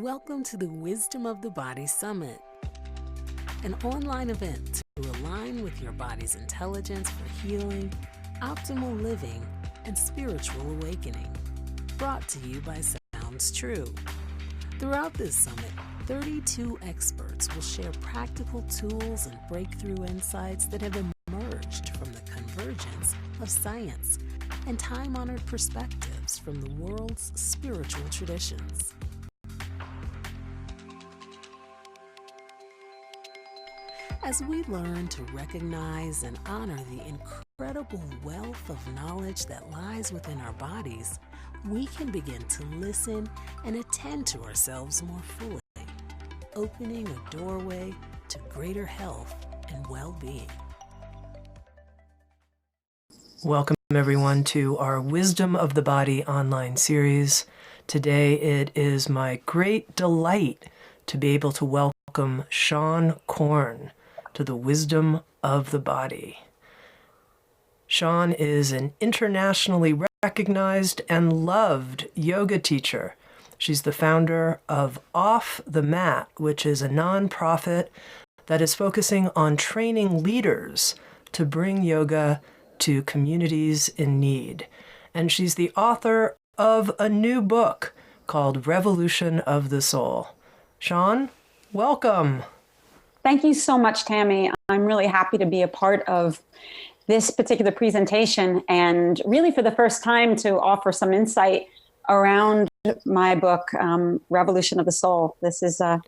Welcome to the Wisdom of the Body Summit, an online event to align with your body's intelligence for healing, optimal living, and spiritual awakening. Brought to you by Sounds True. Throughout this summit, 32 experts will share practical tools and breakthrough insights that have emerged from the convergence of science and time-honored perspectives from the world's spiritual traditions. As we learn to recognize and honor the incredible wealth of knowledge that lies within our bodies, we can begin to listen and attend to ourselves more fully, opening a doorway to greater health and well-being. Welcome everyone to our Wisdom of the Body online series. Today it is my great delight to be able to welcome Seane Corn to the Wisdom of the Body. Seane is an internationally recognized and loved yoga teacher. She's the founder of Off the Mat, which is a nonprofit that is focusing on training leaders to bring yoga to communities in need. And she's the author of a new book called Revolution of the Soul. Seane, welcome. Thank you so much, Tammy. I'm really happy to be a part of this particular presentation and really for the first time to offer some insight around my book, Revolution of the Soul. This is an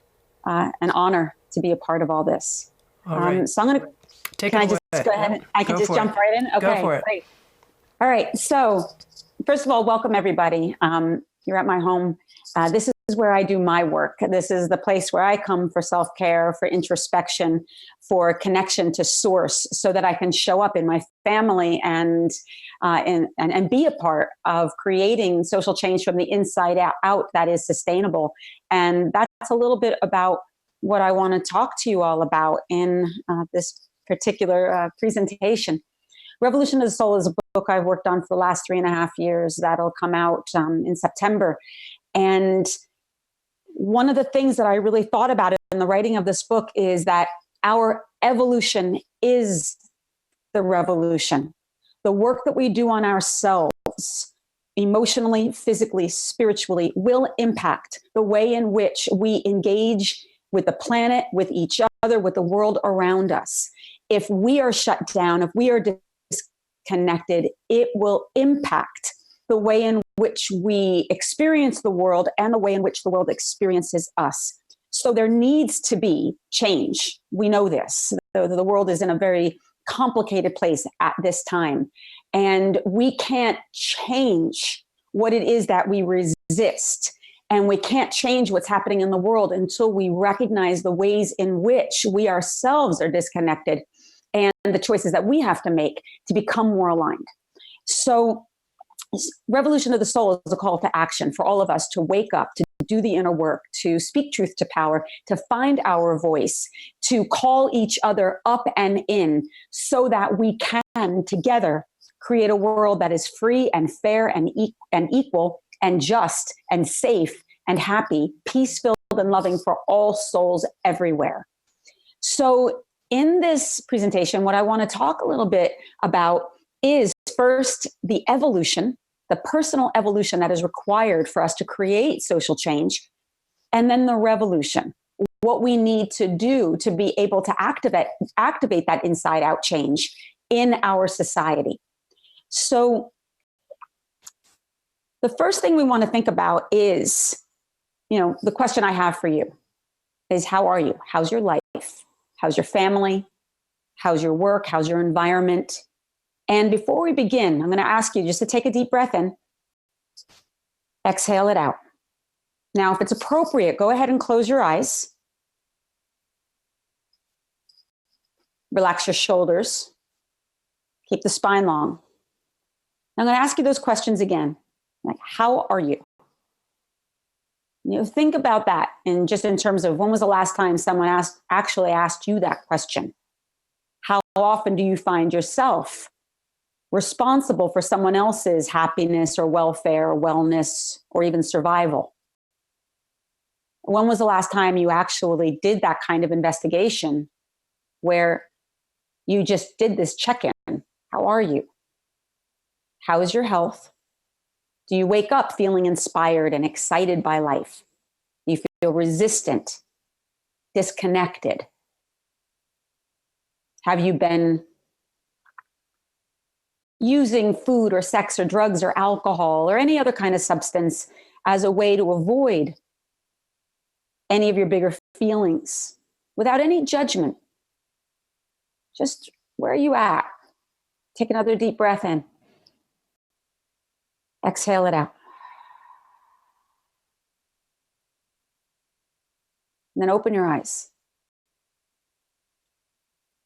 honor to be a part of all this. All right. So I'm going to, can I just go ahead? I can just jump right in? Okay, go for it. Great. All right. So first of all, welcome everybody. You're at my home. This is where I do my work. This is the place where I come for self-care, for introspection, for connection to source, so that I can show up in my family and be a part of creating social change from the inside out that is sustainable. And that's a little bit about what I want to talk to you all about in this particular presentation. Revolution of the Soul is a book I've worked on for the last 3.5 years. That'll come out in September. And one of the things that I really thought about in the writing of this book is that our evolution is the revolution. The work that we do on ourselves, emotionally, physically, spiritually, will impact the way in which we engage with the planet, with each other, with the world around us. If we are shut down, if we are disconnected, it will impact the way in which we experience the world and the way in which the world experiences us. So there needs to be change. We know this. The world is in a very complicated place at this time. And we can't change what it is that we resist. And we can't change what's happening in the world until we recognize the ways in which we ourselves are disconnected and the choices that we have to make to become more aligned. So Revolution of the Soul is a call to action for all of us to wake up, to do the inner work, to speak truth to power, to find our voice, to call each other up and in so that we can together create a world that is free and fair and equal and just and safe and happy, peace-filled and loving for all souls everywhere. So in this presentation, what I want to talk a little bit about is first the evolution, the personal evolution that is required for us to create social change, and then the revolution, what we need to do to be able to activate that inside out change in our society. So the first thing we want to think about is, the question I have for you is, how are you? How's your life? How's your family? How's your work? How's your environment? And before we begin, I'm going to ask you just to take a deep breath in, exhale it out. Now, if it's appropriate, go ahead and close your eyes. Relax your shoulders. Keep the spine long. I'm going to ask you those questions again. Like, how are you? Think about that in terms of when was the last time someone actually asked you that question? How often do you find yourself responsible for someone else's happiness or welfare or wellness or even survival? When was the last time you actually did that kind of investigation where you just did this check-in? How are you? How is your health? Do you wake up feeling inspired and excited by life? Do you feel resistant, disconnected? Have you been using food or sex or drugs or alcohol or any other kind of substance as a way to avoid any of your bigger feelings without any judgment? Just where are you at? Take another deep breath in. Exhale it out. And then open your eyes.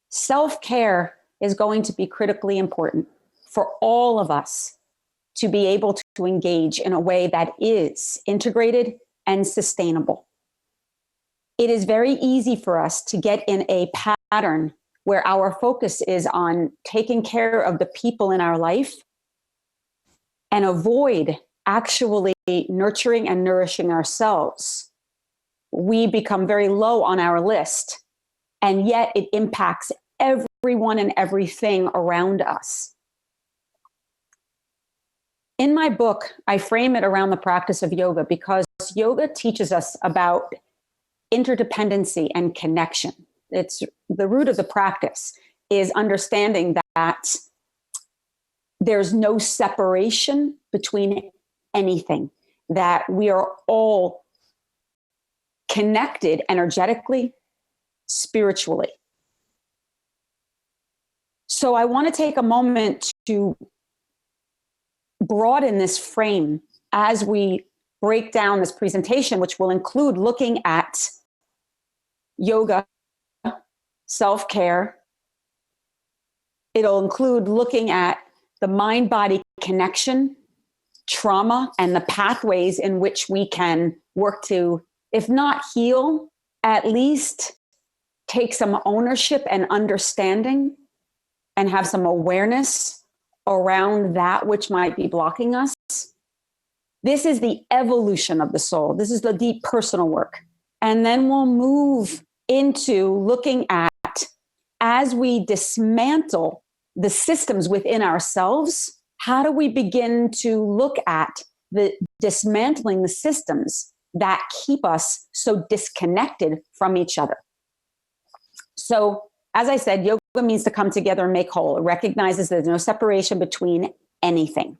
Self-care is going to be critically important for all of us to be able to engage in a way that is integrated and sustainable. It is very easy for us to get in a pattern where our focus is on taking care of the people in our life and avoid actually nurturing and nourishing ourselves. We become very low on our list, and yet it impacts everyone and everything around us. In my book, I frame it around the practice of yoga because yoga teaches us about interdependency and connection. It's the root of the practice is understanding that there's no separation between anything, that we are all connected energetically, spiritually. So I want to take a moment to broaden this frame as we break down this presentation, which will include looking at yoga, self-care. It'll include looking at the mind-body connection, trauma, and the pathways in which we can work to, if not heal, at least take some ownership and understanding and have some awareness around that which might be blocking us. This is the evolution of the soul. This is the deep personal work. And then we'll move into looking at, as we dismantle the systems within ourselves, how do we begin to look at the dismantling the systems that keep us so disconnected from each other? So, as I said, yoga means to come together and make whole. It recognizes there's no separation between anything.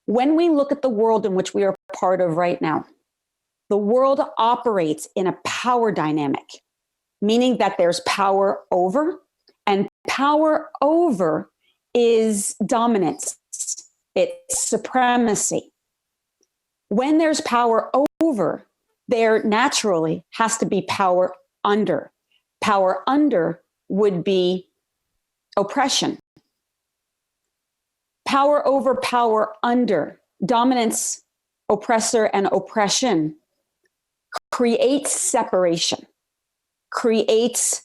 When we look at the world in which we are part of right now, the world operates in a power dynamic, meaning that there's power over, and power over is dominance. It's supremacy. When there's power over, there naturally has to be power under. Power under would be oppression. Power over, power under, dominance, oppressor, and oppression creates separation, creates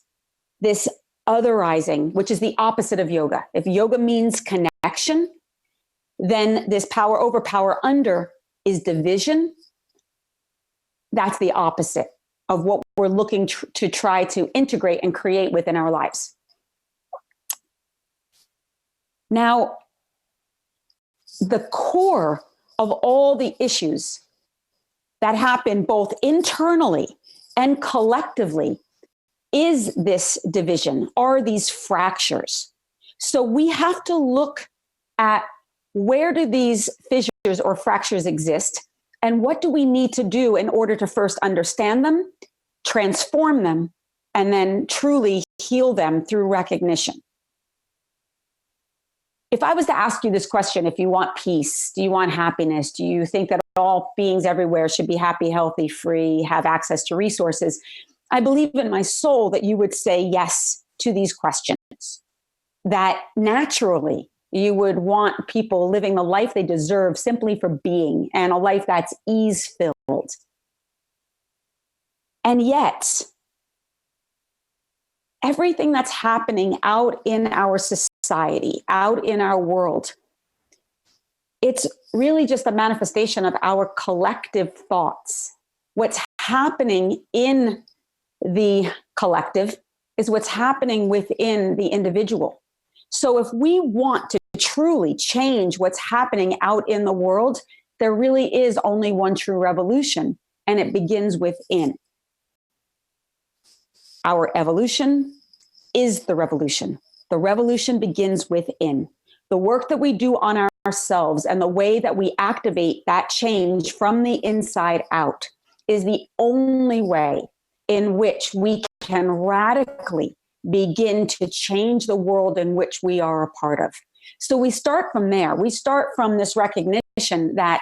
this otherizing, which is the opposite of yoga. If yoga means connection, then this power over, power under is division. That's the opposite of what we're looking to try to integrate and create within our lives. Now, the core of all the issues that happen both internally and collectively is this division, are these fractures. So we have to look at where do these fissures or fractures exist, and what do we need to do in order to first understand them, transform them, and then truly heal them through recognition. If I was to ask you this question, if you want peace, do you want happiness? Do you think that all beings everywhere should be happy, healthy, free, have access to resources? I believe in my soul that you would say yes to these questions, that naturally you would want people living the life they deserve simply for being, and a life that's ease-filled. And yet, everything that's happening out in our society, out in our world, it's really just a manifestation of our collective thoughts What's happening in the collective is what's happening within the individual. So if we want to truly change what's happening out in the world, there really is only one true revolution, and it begins within. Our evolution is the revolution. The revolution begins within. The work that we do on ourselves and the way that we activate that change from the inside out is the only way in which we can radically begin to change the world in which we are a part of. So we start from there. We start from this recognition that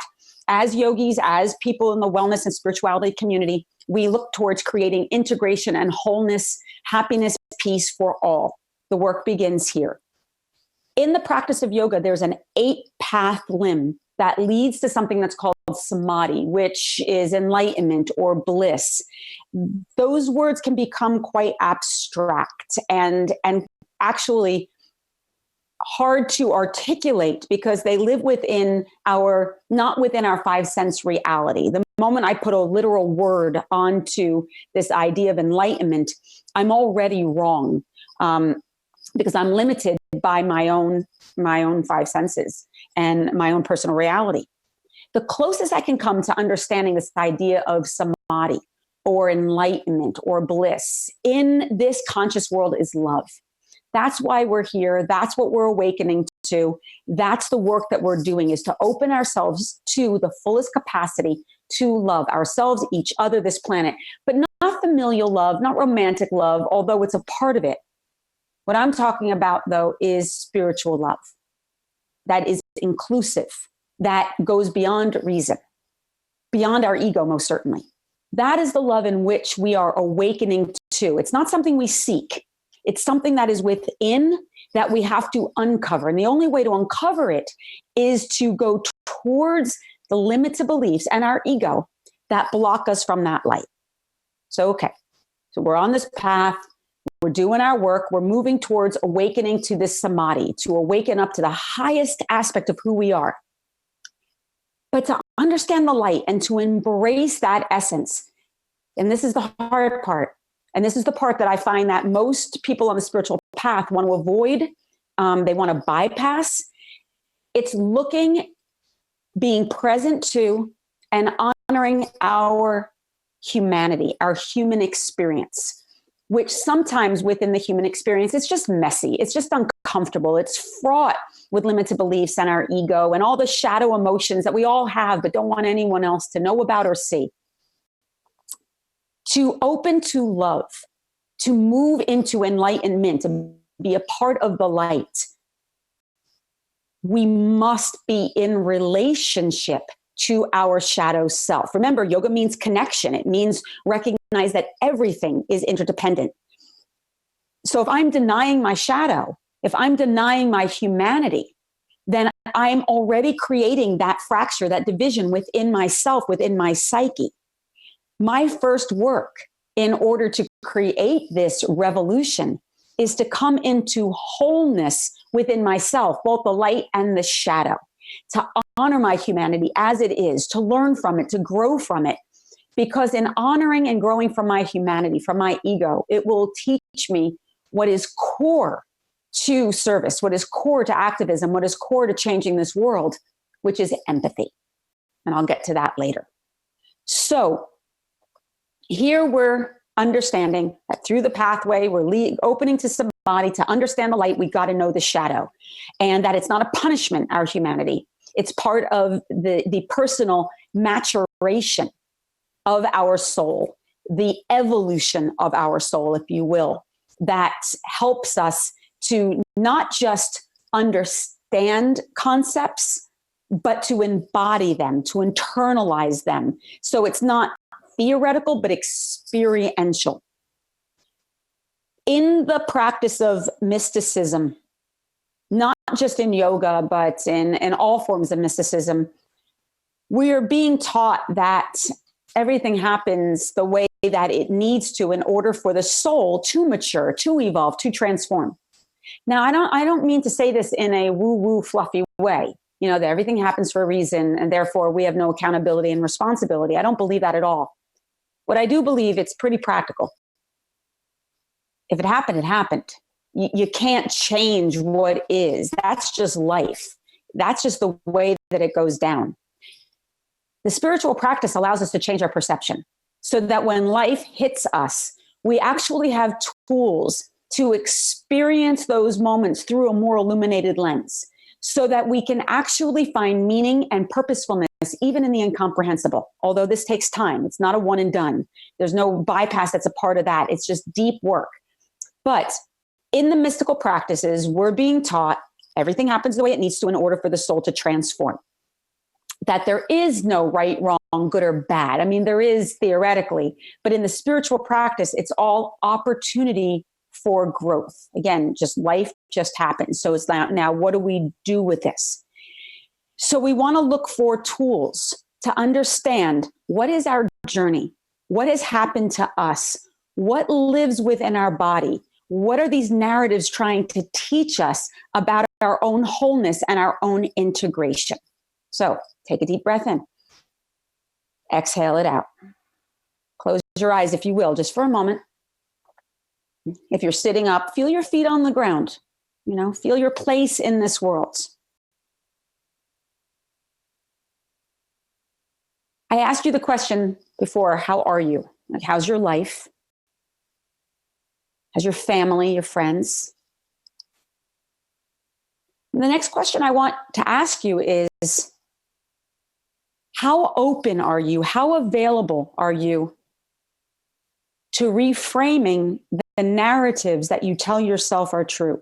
as yogis, as people in the wellness and spirituality community, we look towards creating integration and wholeness, happiness, peace for all. The work begins here. In the practice of yoga, there's an 8-path limb that leads to something that's called samadhi, which is enlightenment or bliss. Those words can become quite abstract and actually hard to articulate because they live not within our 5 sense reality. The moment I put a literal word onto this idea of enlightenment, I'm already wrong, because I'm limited by my own 5 senses and my own personal reality. The closest I can come to understanding this idea of samadhi or enlightenment or bliss in this conscious world is love. That's why we're here. That's what we're awakening to. That's the work that we're doing, is to open ourselves to the fullest capacity to love ourselves, each other, this planet, but not familial love, not romantic love, although it's a part of it. What I'm talking about, though, is spiritual love that is inclusive, that goes beyond reason, beyond our ego, most certainly. That is the love in which we are awakening to. It's not something we seek. It's something that is within that we have to uncover. And the only way to uncover it is to go towards the limited beliefs and our ego that block us from that light. So we're on this path. We're doing our work. We're moving towards awakening to this samadhi, to awaken up to the highest aspect of who we are. But to understand the light and to embrace that essence, and this is the hard part, and this is the part that I find that most people on the spiritual path want to avoid, they want to bypass. It's being present to, and honoring our humanity, our human experience, which sometimes within the human experience, it's just messy. It's just uncomfortable. It's fraught with limited beliefs and our ego and all the shadow emotions that we all have, but don't want anyone else to know about or see. To open to love, to move into enlightenment, to be a part of the light, we must be in relationship to our shadow self. Remember, yoga means connection. It means recognize that everything is interdependent. So if I'm denying my shadow, if I'm denying my humanity, then I'm already creating that fracture, that division within myself, within my psyche. My first work in order to create this revolution is to come into wholeness within myself, both the light and the shadow, to honor my humanity as it is, to learn from it, to grow from it. Because in honoring and growing from my humanity, from my ego, it will teach me what is core to service, what is core to activism, what is core to changing this world, which is empathy. And I'll get to that later. So here we're understanding that through the pathway, we're opening to samadhi. To understand the light, we've got to know the shadow, and that it's not a punishment, our humanity. It's part of the personal maturation of our soul, the evolution of our soul, if you will, that helps us to not just understand concepts, but to embody them, to internalize them. So it's not theoretical, but experiential. In the practice of mysticism, not just in yoga, but in all forms of mysticism, we are being taught that everything happens the way that it needs to in order for the soul to mature, to evolve, to transform. Now, I don't mean to say this in a woo-woo fluffy way, that everything happens for a reason and therefore we have no accountability and responsibility. I don't believe that at all. What I do believe, it's pretty practical. If it happened, it happened. You can't change what is. That's just life. That's just the way that it goes down. The spiritual practice allows us to change our perception so that when life hits us, we actually have tools to experience those moments through a more illuminated lens so that we can actually find meaning and purposefulness even in the incomprehensible. Although this takes time. It's not a one and done. There's no bypass that's a part of that. It's just deep work. But in the mystical practices, we're being taught everything happens the way it needs to in order for the soul to transform. That there is no right, wrong, good or bad. I mean, there is theoretically, but in the spiritual practice, it's all opportunity for growth. Again, just life just happens. So it's now what do we do with this? So we want to look for tools to understand what is our journey, what has happened to us, what lives within our body, what are these narratives trying to teach us about our own wholeness and our own integration. So take a deep breath in. Exhale it out. Close your eyes, if you will, just for a moment. If you're sitting up, feel your feet on the ground. Feel your place in this world. I asked you the question before, how are you? Like, how's your life? How's your family, your friends? And the next question I want to ask you is, how open are you? How available are you to reframing the narratives that you tell yourself are true?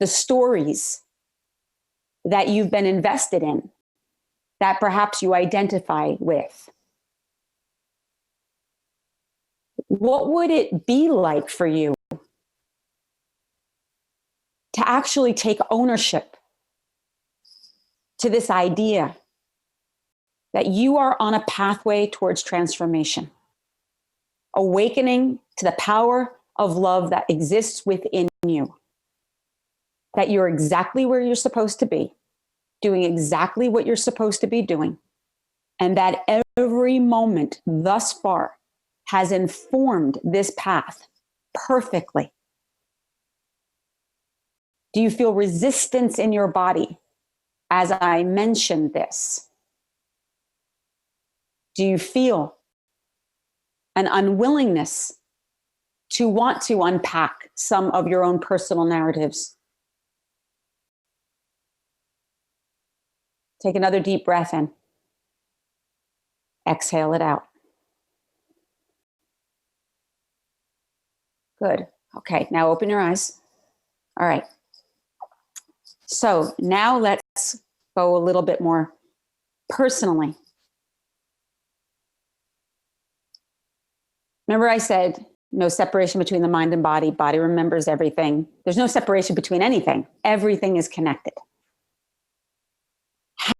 The stories that you've been invested in, that perhaps you identify with. What would it be like for you to actually take ownership to this idea that you are on a pathway towards transformation, awakening to the power of love that exists within you, that you're exactly where you're supposed to be, doing exactly what you're supposed to be doing, and that every moment thus far has informed this path perfectly. Do you feel resistance in your body as I mentioned this? Do you feel an unwillingness to want to unpack some of your own personal narratives? Take another deep breath in. Exhale it out. Good. Okay, now open your eyes. All right. So now let's go a little bit more personally. Remember I said no separation between the mind and body. Body remembers everything. There's no separation between anything. Everything is connected.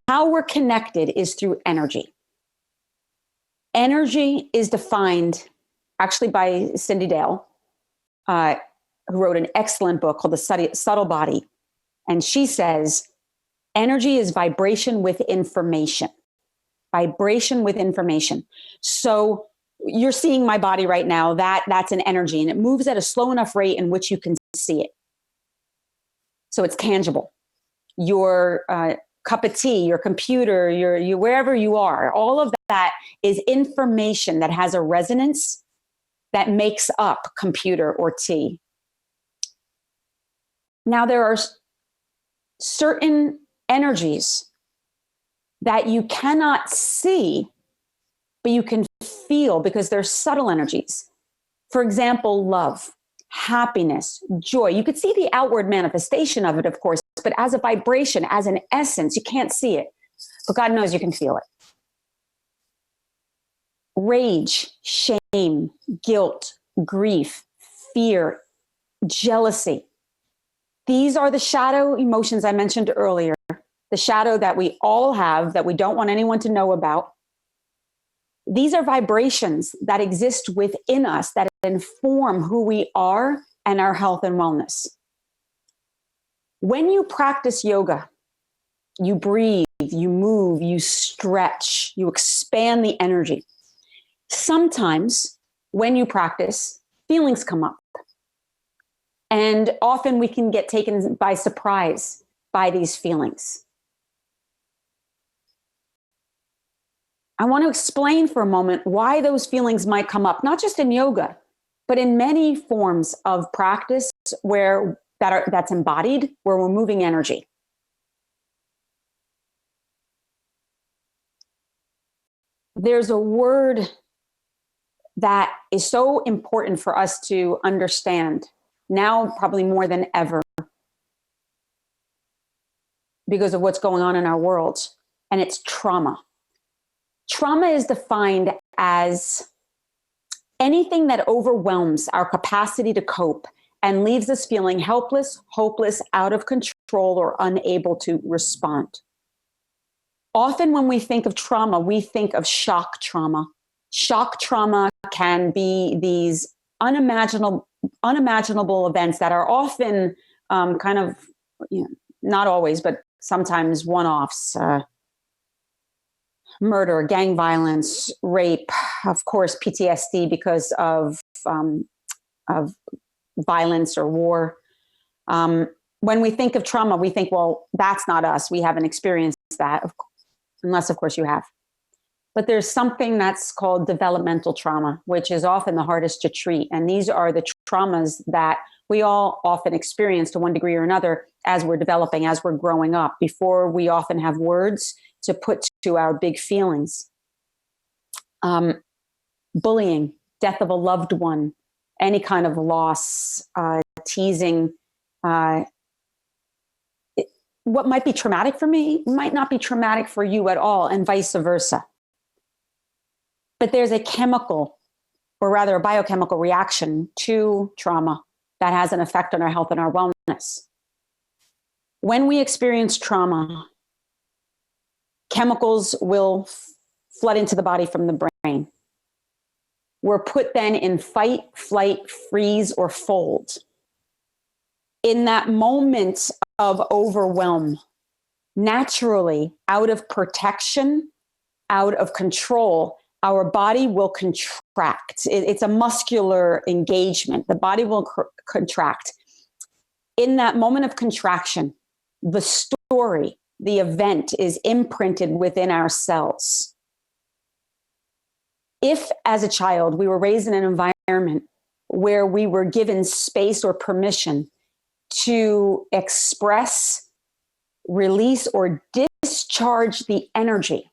How we're connected is through energy. Energy is defined actually by Cindy Dale, who wrote an excellent book called The Subtle Body. And she says, energy is vibration with information. Vibration with information. So you're seeing my body right now, that's an energy, and it moves at a slow enough rate in which you can see it. So it's tangible. Your cup of tea, your computer, your wherever you are, all of that is information that has a resonance that makes up computer or tea. Now there are certain energies that you cannot see, but you can feel because they're subtle energies. For example, love, happiness, joy. You could see the outward manifestation of it, of course, but as a vibration, as an essence, you can't see it. But God knows you can feel it. Rage, shame, guilt, grief, fear, jealousy. These are the shadow emotions I mentioned earlier, the shadow that we all have that we don't want anyone to know about. These are vibrations that exist within us that inform who we are and our health and wellness. When you practice yoga, you breathe, you move, you stretch, you expand the energy. Sometimes when you practice, feelings come up. And often we can get taken by surprise by these feelings. I want to explain for a moment why those feelings might come up, not just in yoga, but in many forms of practice that's embodied, where we're moving energy. There's a word that is so important for us to understand now, probably more than ever, because of what's going on in our world, and it's trauma. Trauma is defined as anything that overwhelms our capacity to cope and leaves us feeling helpless, hopeless, out of control, or unable to respond. Often when we think of trauma, we think of shock trauma. Shock trauma can be these unimaginable events that are often not always, but sometimes one-offs. Murder, gang violence, rape, of course, PTSD because of violence or war. When we think of trauma, we think, well, that's not us. We haven't experienced that, unless, of course, you have. But there's something that's called developmental trauma, which is often the hardest to treat. And these are the traumas that we all often experience to one degree or another as we're developing, as we're growing up, before we often have words to put to our big feelings. Bullying, death of a loved one, any kind of loss, teasing. What might be traumatic for me might not be traumatic for you at all, and vice versa. But there's a chemical, or rather a biochemical reaction to trauma that has an effect on our health and our wellness. When we experience trauma, chemicals will flood into the body from the brain. We're put then in fight, flight, freeze, or fold. In that moment of overwhelm, naturally, out of protection, out of control, our body will contract. It's a muscular engagement. The body will contract. In that moment of contraction, the story, the event is imprinted within our cells. If, as a child, we were raised in an environment where we were given space or permission to express, release, or discharge the energy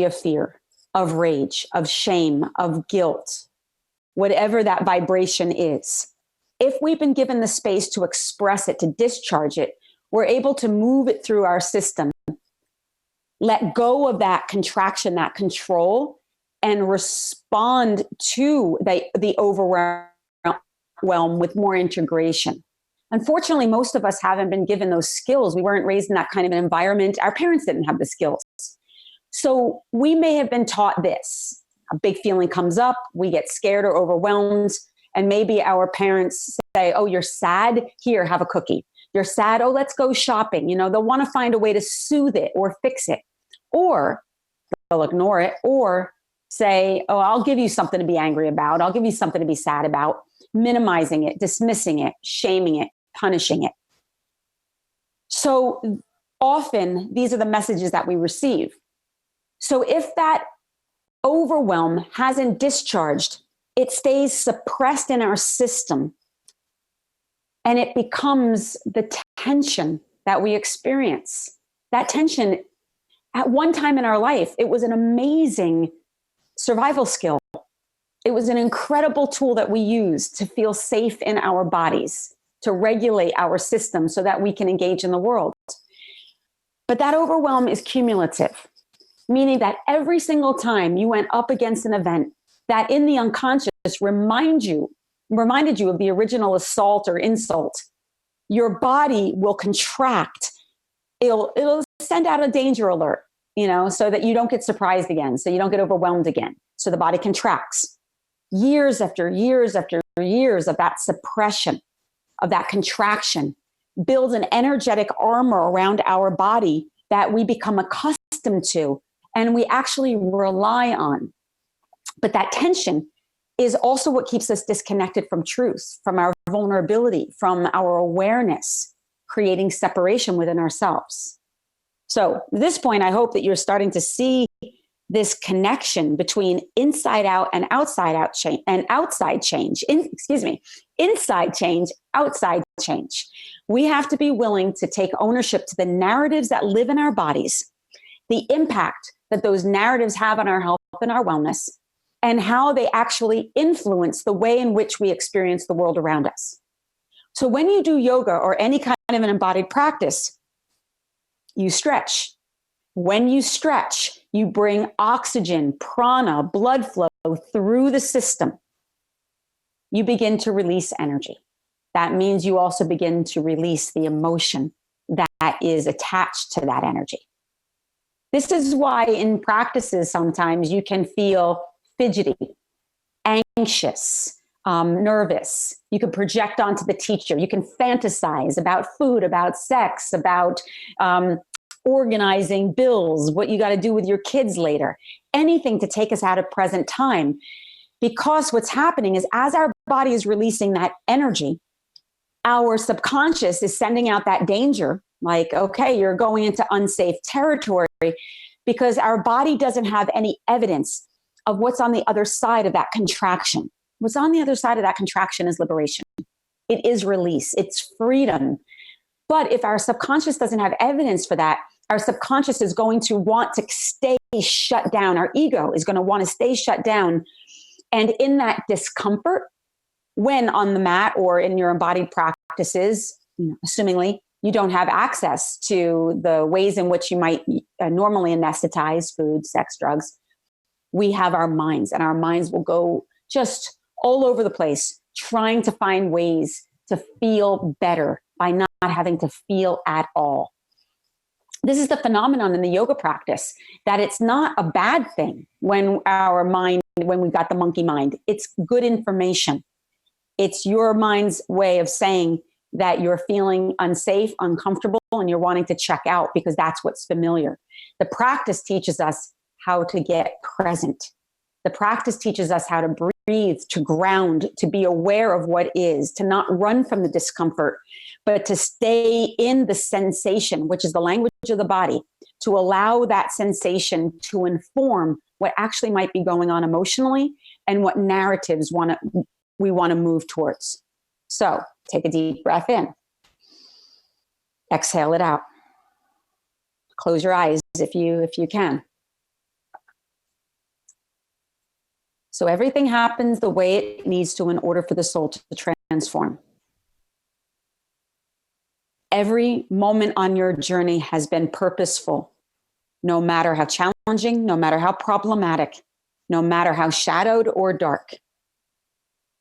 of fear, of rage, of shame, of guilt, whatever that vibration is. If we've been given the space to express it, to discharge it, we're able to move it through our system, let go of that contraction, that control, and respond to the overwhelm with more integration. Unfortunately, most of us haven't been given those skills. We weren't raised in that kind of an environment. Our parents didn't have the skills. So we may have been taught this. A big feeling comes up, we get scared or overwhelmed, and maybe our parents say, oh, you're sad? Here, have a cookie. You're sad? Oh, let's go shopping. They'll want to find a way to soothe it or fix it. Or they'll ignore it, or say, oh, I'll give you something to be angry about. I'll give you something to be sad about, minimizing it, dismissing it, shaming it, punishing it. So often these are the messages that we receive. So if that overwhelm hasn't discharged, it stays suppressed in our system, and it becomes the tension that we experience. That tension, at one time in our life, it was an amazing survival skill. It was an incredible tool that we use to feel safe in our bodies, to regulate our system so that we can engage in the world. But that overwhelm is cumulative, meaning that every single time you went up against an event that in the unconscious reminded you of the original assault or insult, your body will contract. It'll send out a danger alert, so that you don't get surprised again, so you don't get overwhelmed again. So the body contracts. Years after years after years of that suppression, of that contraction, builds an energetic armor around our body that we become accustomed to. and we actually rely on. But that tension is also what keeps us disconnected from truth, from our vulnerability, from our awareness, creating separation within ourselves. So at this point, I hope that you're starting to see this connection between inside out and outside out change and outside change. Inside change, outside change. We have to be willing to take ownership to the narratives that live in our bodies, the impact that those narratives have on our health and our wellness, and how they actually influence the way in which we experience the world around us. So when you do yoga or any kind of an embodied practice, you stretch. When you stretch, you bring oxygen, prana, blood flow through the system. You begin to release energy. That means you also begin to release the emotion that is attached to that energy. This is why in practices, sometimes you can feel fidgety, anxious, nervous. You can project onto the teacher. You can fantasize about food, about sex, about organizing bills, what you got to do with your kids later, anything to take us out of present time. Because what's happening is as our body is releasing that energy, our subconscious is sending out that danger, like, okay, you're going into unsafe territory, because our body doesn't have any evidence of what's on the other side of that contraction. What's on the other side of that contraction is liberation. It is release. It's freedom. But if our subconscious doesn't have evidence for that, our subconscious is going to want to stay shut down. Our ego is going to want to stay shut down. And in that discomfort, when on the mat or in your embodied practices, assumingly you don't have access to the ways in which you might normally anesthetize food, sex, drugs, we have our minds, and our minds will go just all over the place, trying to find ways to feel better by not having to feel at all. This is the phenomenon in the yoga practice, that it's not a bad thing when we've got the monkey mind. It's good information. It's your mind's way of saying that you're feeling unsafe, uncomfortable, and you're wanting to check out because that's what's familiar. The practice teaches us how to get present. The practice teaches us how to breathe, to ground, to be aware of what is, to not run from the discomfort, but to stay in the sensation, which is the language of the body, to allow that sensation to inform what actually might be going on emotionally and what narratives we want to move towards. So take a deep breath in. Exhale it out. Close your eyes if you can. So everything happens the way it needs to in order for the soul to transform. Every moment on your journey has been purposeful, no matter how challenging, no matter how problematic, no matter how shadowed or dark.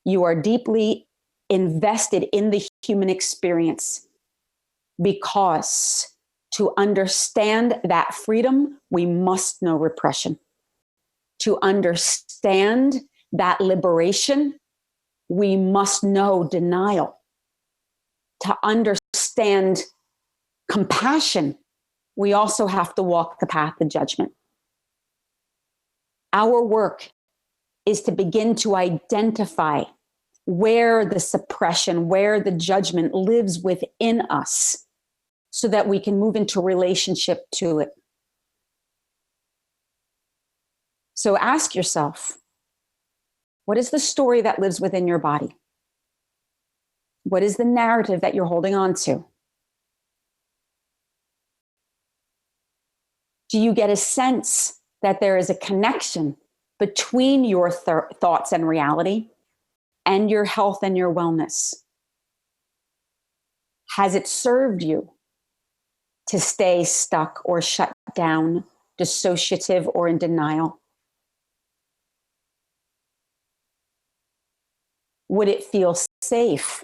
You are deeply invested in the human experience, because to understand that freedom, we must know repression. To understand that liberation, we must know denial. To understand compassion, we also have to walk the path of judgment. Our work is to begin to identify where the suppression, where the judgment lives within us, so that we can move into relationship to it. So ask yourself, what is the story that lives within your body? What is the narrative that you're holding on to? Do you get a sense that there is a connection between your thoughts and reality and your health and your wellness? Has it served you to stay stuck or shut down, dissociative or in denial? Would it feel safe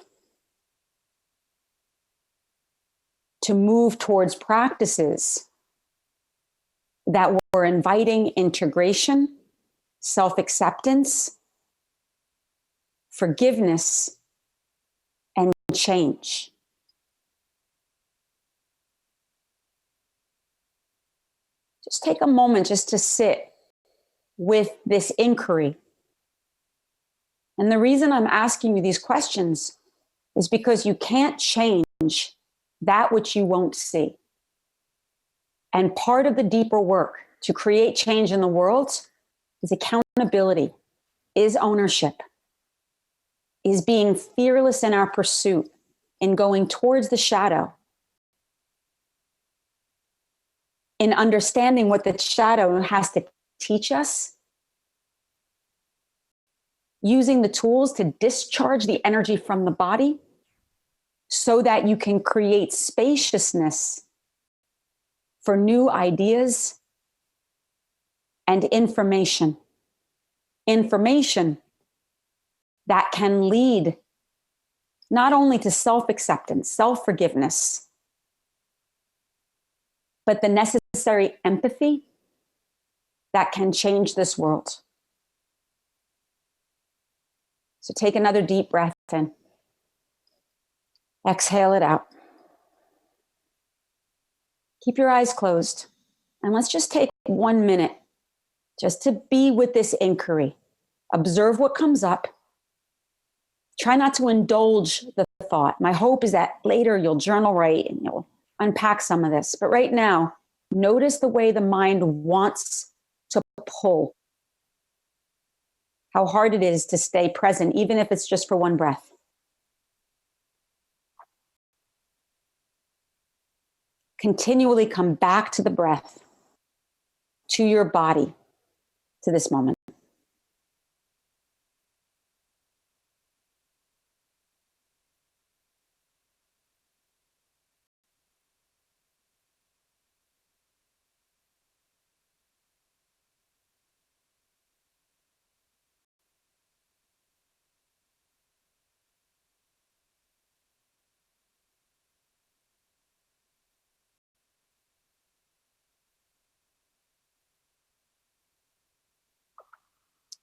to move towards practices that were inviting integration, self-acceptance, forgiveness, and change? Just take a moment just to sit with this inquiry. And the reason I'm asking you these questions is because you can't change that which you won't see. And part of the deeper work to create change in the world is accountability, is ownership, is being fearless in our pursuit, in going towards the shadow, in understanding what the shadow has to teach us, using the tools to discharge the energy from the body so that you can create spaciousness for new ideas and information. Information that can lead not only to self-acceptance, self-forgiveness, but the necessary empathy that can change this world. So take another deep breath in. Exhale it out. Keep your eyes closed. And let's just take 1 minute just to be with this inquiry. Observe what comes up. Try not to indulge the thought. My hope is that later you'll journal write and you'll unpack some of this. But right now, notice the way the mind wants to pull. How hard it is to stay present, even if it's just for one breath. Continually come back to the breath, to your body, to this moment.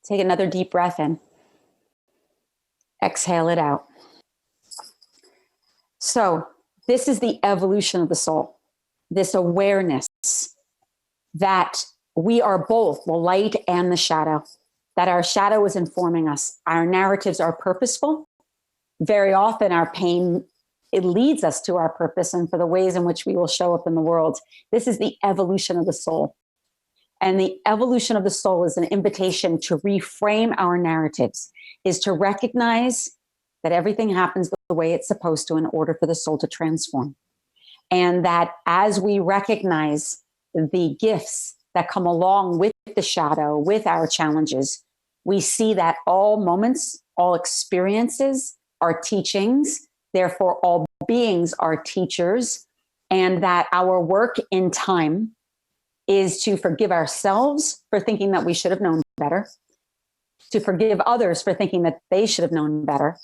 Take another deep breath in. Exhale it out. So this is the evolution of the soul, this awareness that we are both the light and the shadow, that our shadow is informing us. Our narratives are purposeful. Very often our pain, it leads us to our purpose and for the ways in which we will show up in the world. This is the evolution of the soul. And the evolution of the soul is an invitation to reframe our narratives, is to recognize that everything happens the way it's supposed to in order for the soul to transform. And that as we recognize the gifts that come along with the shadow, with our challenges, we see that all moments, all experiences are teachings, therefore all beings are teachers, and that our work in time is to forgive ourselves for thinking that we should have known better, to forgive others for thinking that they should have known better,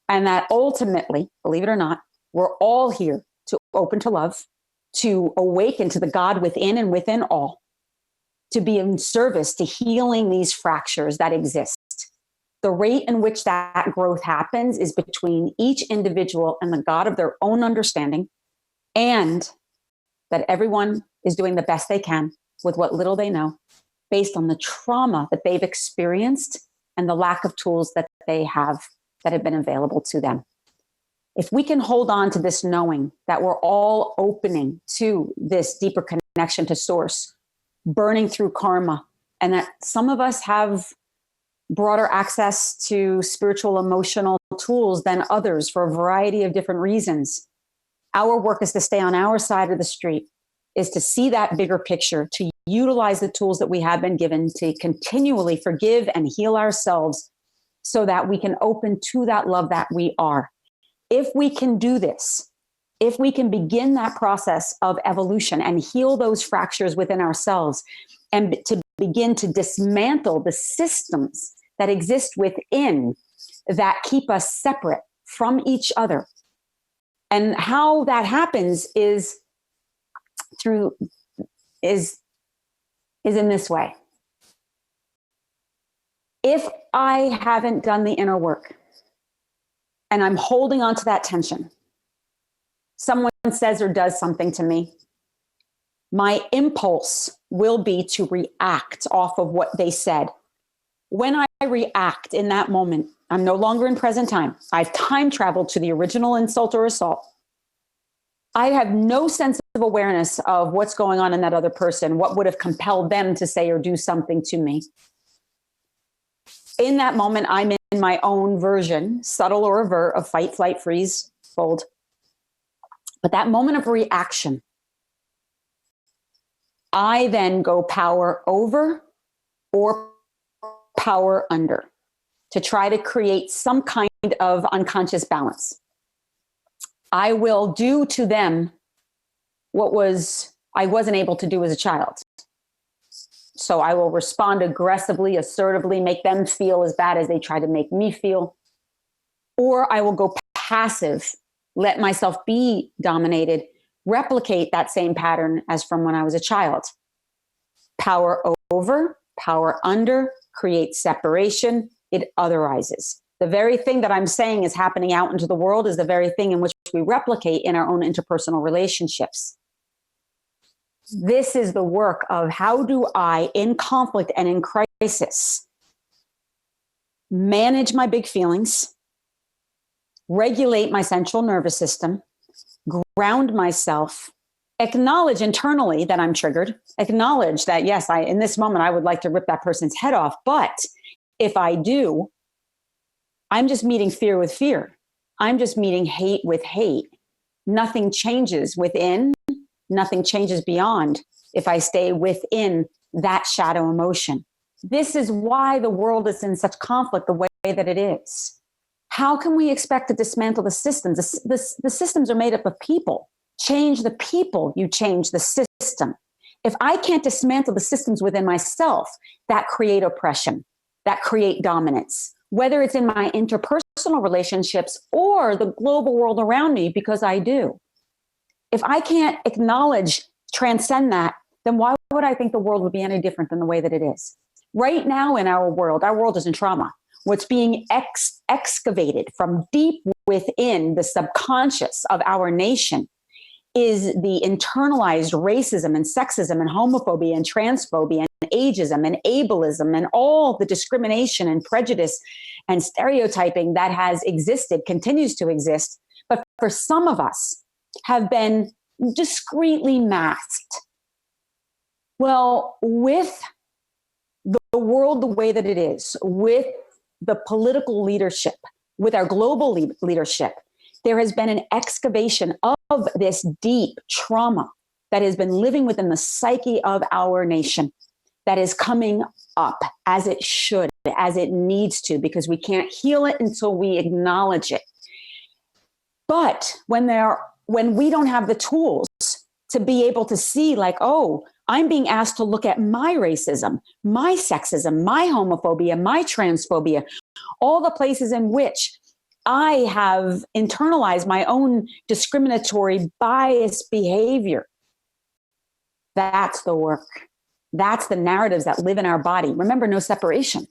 and that ultimately, believe it or not, we're all here to open to love, to awaken to the God within and within all, to be in service to healing these fractures that exist. The rate in which that growth happens is between each individual and the God of their own understanding, and that everyone is doing the best they can with what little they know based on the trauma that they've experienced and the lack of tools that they have that have been available to them. If we can hold on to this knowing that we're all opening to this deeper connection to source, burning through karma, and that some of us have broader access to spiritual, emotional tools than others for a variety of different reasons. Our work is to stay on our side of the street, is to see that bigger picture, to utilize the tools that we have been given to continually forgive and heal ourselves so that we can open to that love that we are. If we can do this, if we can begin that process of evolution and heal those fractures within ourselves and to begin to dismantle the systems that exist within that keep us separate from each other. And how that happens is in this way. If I haven't done the inner work and I'm holding on to that tension, someone says or does something to me my impulse will be to react off of what they said. When I react in that moment, I'm no longer in present time. I've time traveled to the original insult or assault. I have no sense of awareness of what's going on in that other person, what would have compelled them to say or do something to me. In that moment, I'm in my own version, subtle or avert, of fight, flight, freeze, fold. But that moment of reaction, I then go power over or power under to try to create some kind of unconscious balance. I will do to them what I wasn't able to do as a child. So I will respond aggressively, assertively, make them feel as bad as they try to make me feel. Or I will go passive, let myself be dominated, replicate that same pattern as from when I was a child. Power over, power under, create separation, it otherizes. The very thing that I'm saying is happening out into the world is the very thing in which we replicate in our own interpersonal relationships. This is the work of how do I, in conflict and in crisis, manage my big feelings, regulate my central nervous system, ground myself, acknowledge internally that I'm triggered, acknowledge that, yes, in this moment, I would like to rip that person's head off. But if I do, I'm just meeting fear with fear. I'm just meeting hate with hate. Nothing changes within, nothing changes beyond if I stay within that shadow emotion. This is why the world is in such conflict the way that it is. How can we expect to dismantle the systems? The systems are made up of people. Change the people, you change the system. If I can't dismantle the systems within myself that create oppression, that create dominance, whether it's in my interpersonal relationships or the global world around me, because I do. If I can't acknowledge, transcend that, then why would I think the world would be any different than the way that it is? Right now in our world is in trauma. What's being excavated from deep within the subconscious of our nation is the internalized racism and sexism and homophobia and transphobia and ageism and ableism and all the discrimination and prejudice and stereotyping that has existed, continues to exist, but for some of us have been discreetly masked. Well, with the world the way that it is, with the political leadership, with our global leadership, there has been an excavation of this deep trauma that has been living within the psyche of our nation, that is coming up as it should, as it needs to, because we can't heal it until we acknowledge it. But when we don't have the tools to be able to see, like, oh, I'm being asked to look at my racism, my sexism, my homophobia, my transphobia, all the places in which I have internalized my own discriminatory biased behavior. That's the work. That's the narratives that live in our body. Remember, no separation.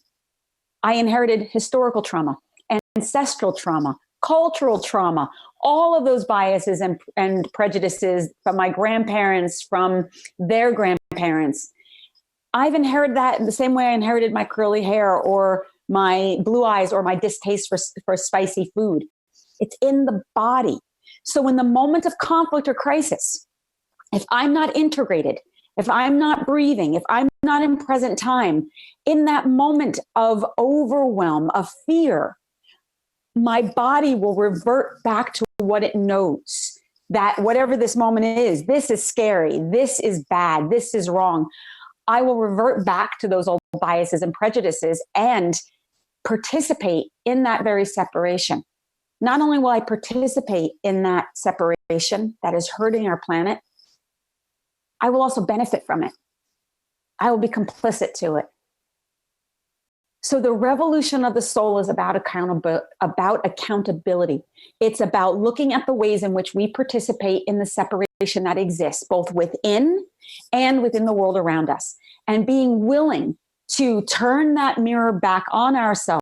I inherited historical trauma, ancestral trauma, cultural trauma, all of those biases and prejudices from my grandparents, from their grandparents. I've inherited that in the same way I inherited my curly hair or my blue eyes or my distaste for spicy food. It's in the body. So in the moment of conflict or crisis, if I'm not integrated, if I'm not breathing, if I'm not in present time, in that moment of overwhelm, of fear, my body will revert back to what it knows. That whatever this moment is, this is scary, this is bad, this is wrong. I will revert back to those old biases and prejudices and participate in that very separation. Not only will I participate in that separation that is hurting our planet, I will also benefit from it. I will be complicit to it. So the revolution of the soul is about accountability. It's about looking at the ways in which we participate in the separation that exists, both within and within the world around us, and being willing to turn that mirror back on ourselves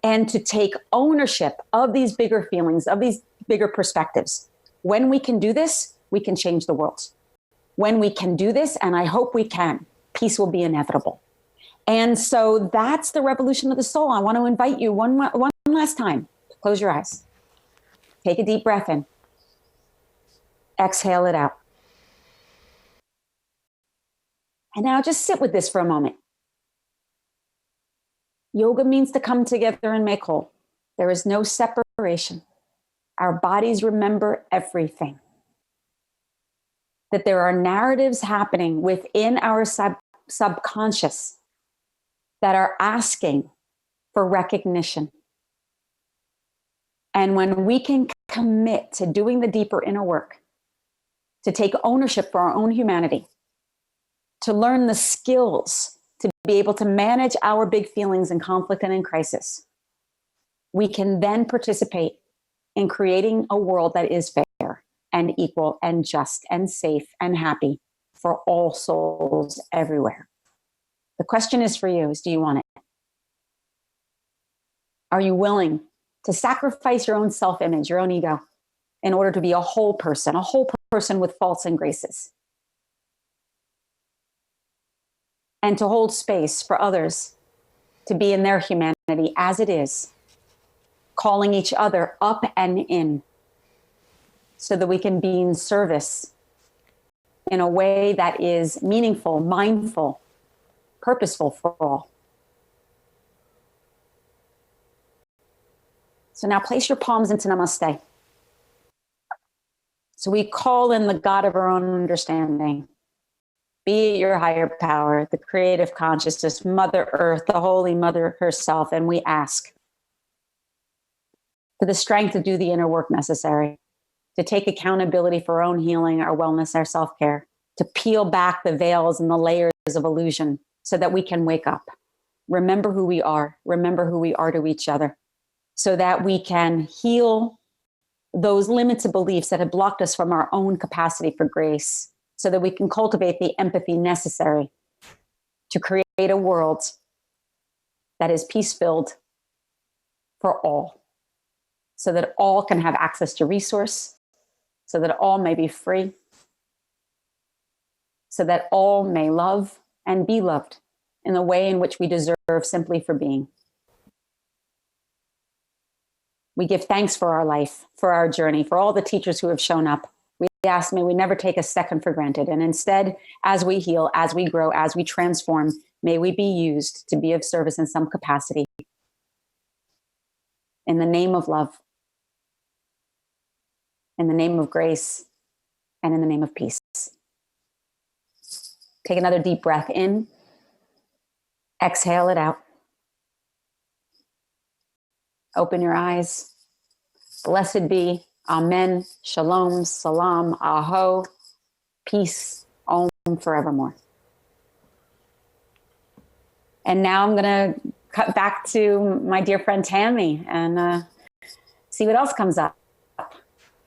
and to take ownership of these bigger feelings, of these bigger perspectives. When we can do this, we can change the world. When we can do this, and I hope we can, peace will be inevitable. And so that's the revolution of the soul. I want to invite you one last time. Close your eyes. Take a deep breath in. Exhale it out. And now just sit with this for a moment. Yoga means to come together and make whole. There is no separation. Our bodies remember everything. That there are narratives happening within our subconscious that are asking for recognition. And when we can commit to doing the deeper inner work, to take ownership for our own humanity, to learn the skills to be able to manage our big feelings in conflict and in crisis, we can then participate in creating a world that is fair and equal and just and safe and happy for all souls everywhere. The question is for you is, do you want it? Are you willing to sacrifice your own self-image, your own ego, in order to be a whole person with faults and graces? And to hold space for others to be in their humanity as it is, calling each other up and in, so that we can be in service in a way that is meaningful, mindful, purposeful for all. So now place your palms into Namaste. So we call in the God of our own understanding. Be it your higher power, the creative consciousness, Mother Earth, the Holy Mother herself, and we ask for the strength to do the inner work necessary, to take accountability for our own healing, our wellness, our self-care, to peel back the veils and the layers of illusion so that we can wake up. Remember who we are to each other, so that we can heal those limited beliefs that have blocked us from our own capacity for grace, so that we can cultivate the empathy necessary to create a world that is peace-filled for all, so that all can have access to resource, so that all may be free, so that all may love and be loved in the way in which we deserve simply for being. We give thanks for our life, for our journey, for all the teachers who have shown up. We ask, may we never take a second for granted. And instead, as we heal, as we grow, as we transform, may we be used to be of service in some capacity. In the name of love, in the name of grace, and in the name of peace. Take another deep breath in. Exhale it out. Open your eyes. Blessed be. Amen. Shalom. Salam. Aho. Peace. Om forevermore. And now I'm going to cut back to my dear friend Tammy and see what else comes up.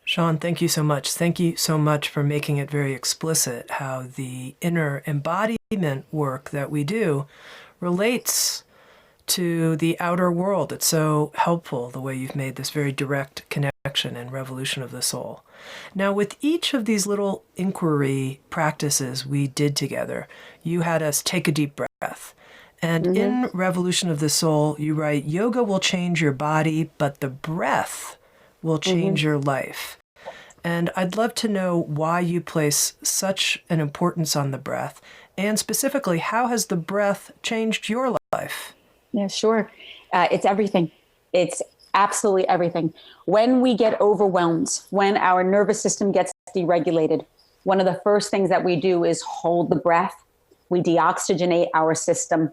Seane, thank you so much. Thank you so much for making it very explicit how the inner embodiment work that we do relates to the outer world. It's so helpful the way you've made this very direct connection and revolution of the soul. Now, with each of these little inquiry practices we did together, you had us take a deep breath. And in Revolution of the Soul, you write, yoga will change your body, but the breath will change your life. And I'd love to know why you place such an importance on the breath, and specifically, how has the breath changed your life? Yeah, sure. It's everything. It's absolutely everything. When we get overwhelmed, when our nervous system gets deregulated, one of the first things that we do is hold the breath. We deoxygenate our system,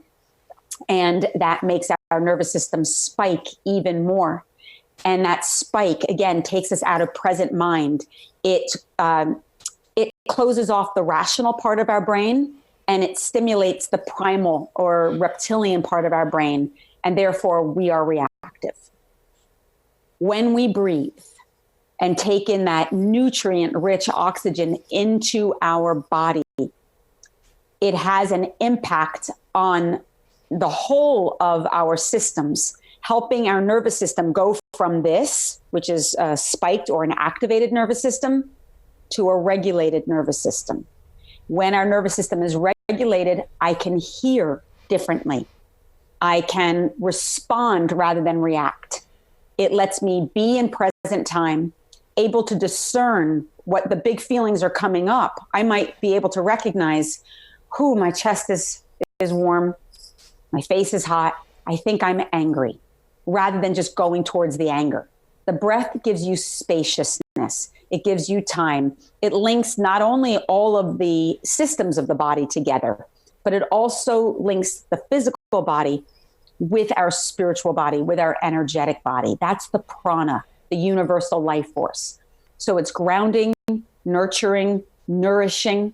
and that makes our nervous system spike even more. And that spike, again, takes us out of present mind. It closes off the rational part of our brain, and it stimulates the primal or reptilian part of our brain, and therefore we are reactive. When we breathe and take in that nutrient-rich oxygen into our body, it has an impact on the whole of our systems, helping our nervous system go from this, which is a spiked or an activated nervous system, to a regulated nervous system. When our nervous system is regulated, I can hear differently. I can respond rather than react. It lets me be in present time, able to discern what the big feelings are coming up. I might be able to recognize, my chest is warm, my face is hot, I think I'm angry, rather than just going towards the anger. The breath gives you spaciousness. It gives you time. It links not only all of the systems of the body together, but it also links the physical body with our spiritual body, with our energetic body. That's the prana, the universal life force. So it's grounding, nurturing, nourishing,